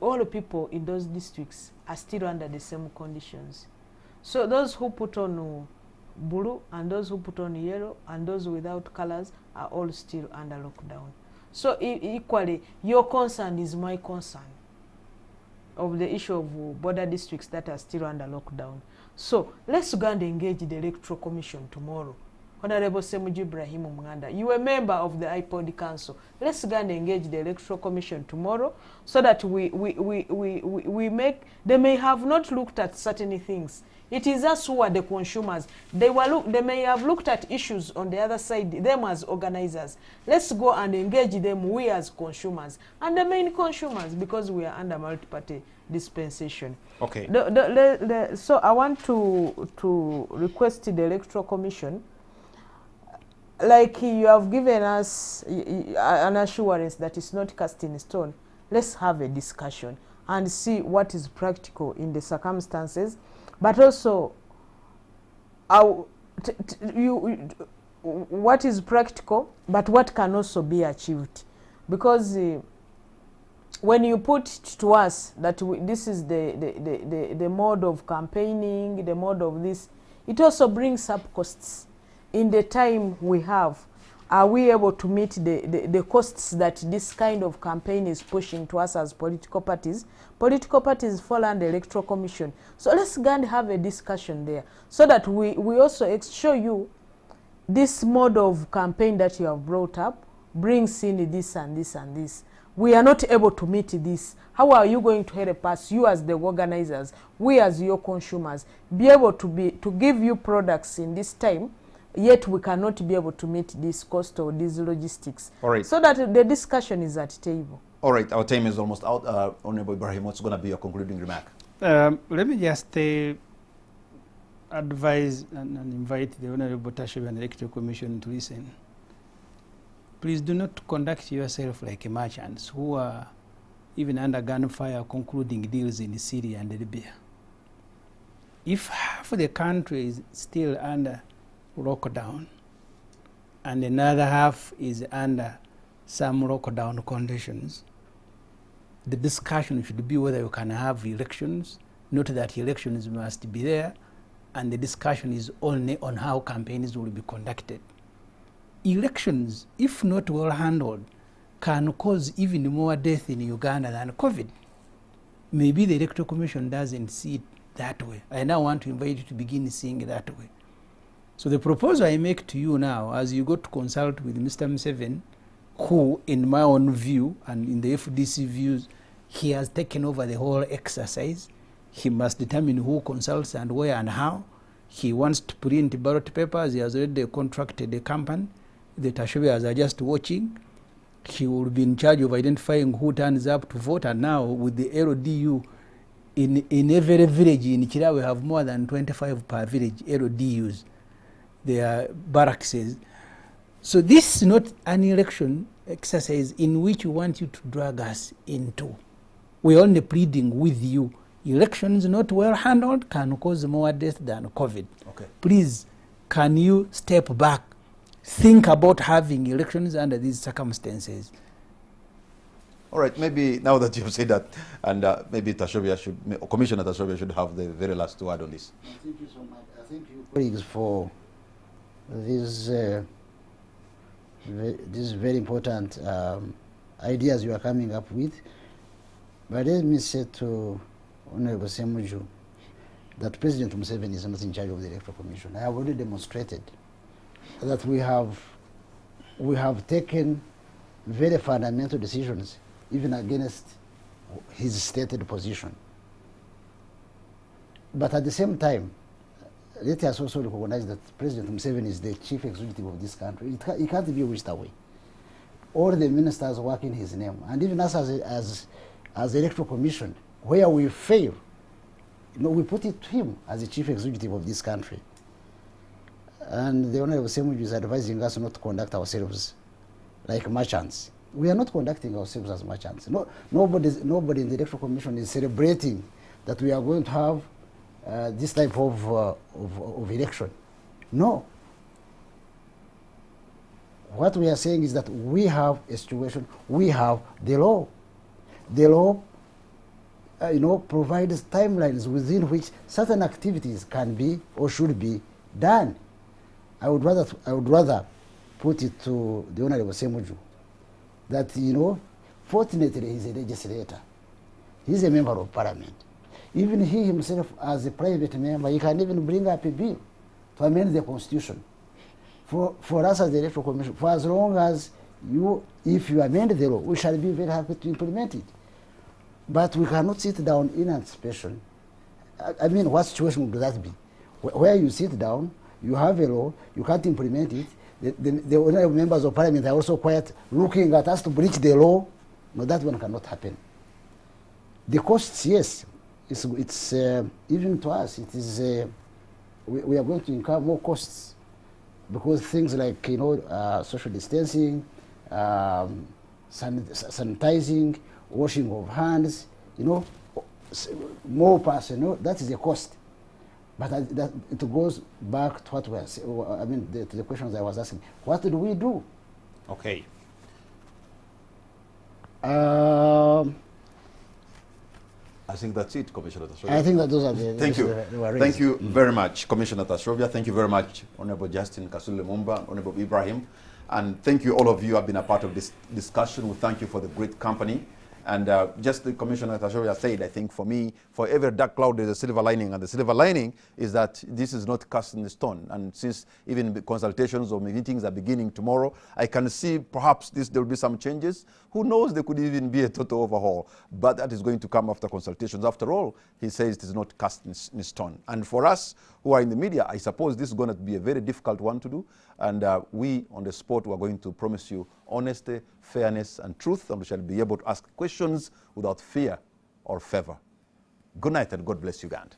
all the people in those districts are still under the same conditions. So those who put on blue and those who put on yellow and those without colors are all still under lockdown. So equally, your concern is my concern of the issue of border districts that are still under lockdown. So let's go and engage the Electoral Commission tomorrow. Honorable Semuji Ibrahim Muganda, you are a member of the IPOD Council. Let's go and engage the Electoral Commission tomorrow, so that we make, they may have not looked at certain things. It is us who are the consumers. They may have looked at issues on the other side, them as organizers. Let's go and engage them, we as consumers, and the main consumers, because we are under multi-party dispensation. Okay. So I want to request the Electoral Commission, like you have given us an assurance that it's not cast in stone. Let's have a discussion and see what is practical in the circumstances, but also what is practical, but what can also be achieved. Because when you put to us that this is the mode of campaigning, the mode of this, it also brings up costs. In the time we have, are we able to meet the costs that this kind of campaign is pushing to us as political parties? Political parties fall under Electoral Commission. So let's go and have a discussion there, so that we also show you this mode of campaign that you have brought up brings in this and this and this. We are not able to meet this. How are you going to help us, you as the organizers, we as your consumers, be able to give you products in this time, yet we cannot be able to meet this cost or these logistics. All right. So that the discussion is at table. All right, our time is almost out. Honorable Ibrahim, what's going to be your concluding remark? Let me just advise and invite the Honorable Tashoba and the Electoral Commission to listen. Please do not conduct yourself like merchants who are even under gunfire concluding deals in Syria and Libya. If half the country is still under lockdown and another half is under some lockdown conditions, the discussion should be whether you can have elections, not that elections must be there, and the discussion is only on how campaigns will be conducted. Elections, if not well handled, can cause even more death in Uganda than COVID. Maybe the Electoral Commission doesn't see it that way. I now want to invite you to begin seeing it that way. So the proposal I make to you now, as you go to consult with Mr. Museveni, who, in my own view, and in the FDC views, he has taken over the whole exercise. He must determine who consults and where and how. He wants to print ballot papers. He has already contracted a company. The Tashobias are just watching. He will be in charge of identifying who turns up to vote. And now with the LDU in every village in Chira we have more than 25 per village LDUs. They are barracks. So this is not an election exercise in which we want you to drag us into. We're only pleading with you. Elections not well handled can cause more death than COVID. Okay. Please, can you step back? Think about having elections under these circumstances. All right, maybe now that you've said that, and maybe Tashobia should, Commissioner Tashobia should have the very last word on this. Thank you so much. I thank you, colleagues, for these very important ideas you are coming up with. But let me say to Honorable Semuju that President Museveni is not in charge of the Electoral Commission. I have already demonstrated that we have taken very fundamental decisions even against his stated position. But at the same time, let us also recognize that President Museveni is the chief executive of this country. He can't be wished away. All the ministers work in his name. And even us as Electoral Commission, where we fail, we put it to him as the chief executive of this country. And the Honorable Semuju is advising us not to conduct ourselves like merchants. We are not conducting ourselves as merchants. Nobody in the Electoral Commission is celebrating that we are going to have this type of election. No. What we are saying is that we have a situation, we have the law. The law provides timelines within which certain activities can be or should be done. I would rather put it to the Honorable Semuju that, fortunately he's a legislator. He's a member of parliament. Even he himself, as a private member, he can even bring up a bill to amend the constitution. For us as the Electoral Commission, for as long as if you amend the law, we shall be very happy to implement it. But we cannot sit down in anticipation. I mean, what situation would that be? Where you sit down, you have a law, you can't implement it, the honorable members of parliament are also quiet, looking at us to breach the law. No, that one cannot happen. The costs, yes, it's even to us, it is, we are going to incur more costs because things like, social distancing, sanitizing, washing of hands, more personnel, that is a cost. But it goes back to what we are saying, to the questions I was asking. What do we do? Okay. I think that's it, Commissioner Tashobia. I think that those are the... Thank you. Thank you Mm-hmm. very much, Commissioner Tashobia. Thank you very much, Honorable Justin Kasule Mumba, Honorable Ibrahim. And thank you, all of you who have been a part of this discussion. We thank you for the great company. And just the Commissioner Tashobia said, I think for me, for every dark cloud there's a silver lining, and the silver lining is that this is not cast in stone. And since even the consultations or meetings are beginning tomorrow, I can see perhaps there will be some changes. Who knows, there could even be a total overhaul. But that is going to come after consultations. After all, he says it is not cast in stone. And for us who are in the media, I suppose this is going to be a very difficult one to do. And we on the spot, we are going to promise you honesty, fairness, and truth, and we shall be able to ask questions without fear or favor. Good night, and God bless Uganda.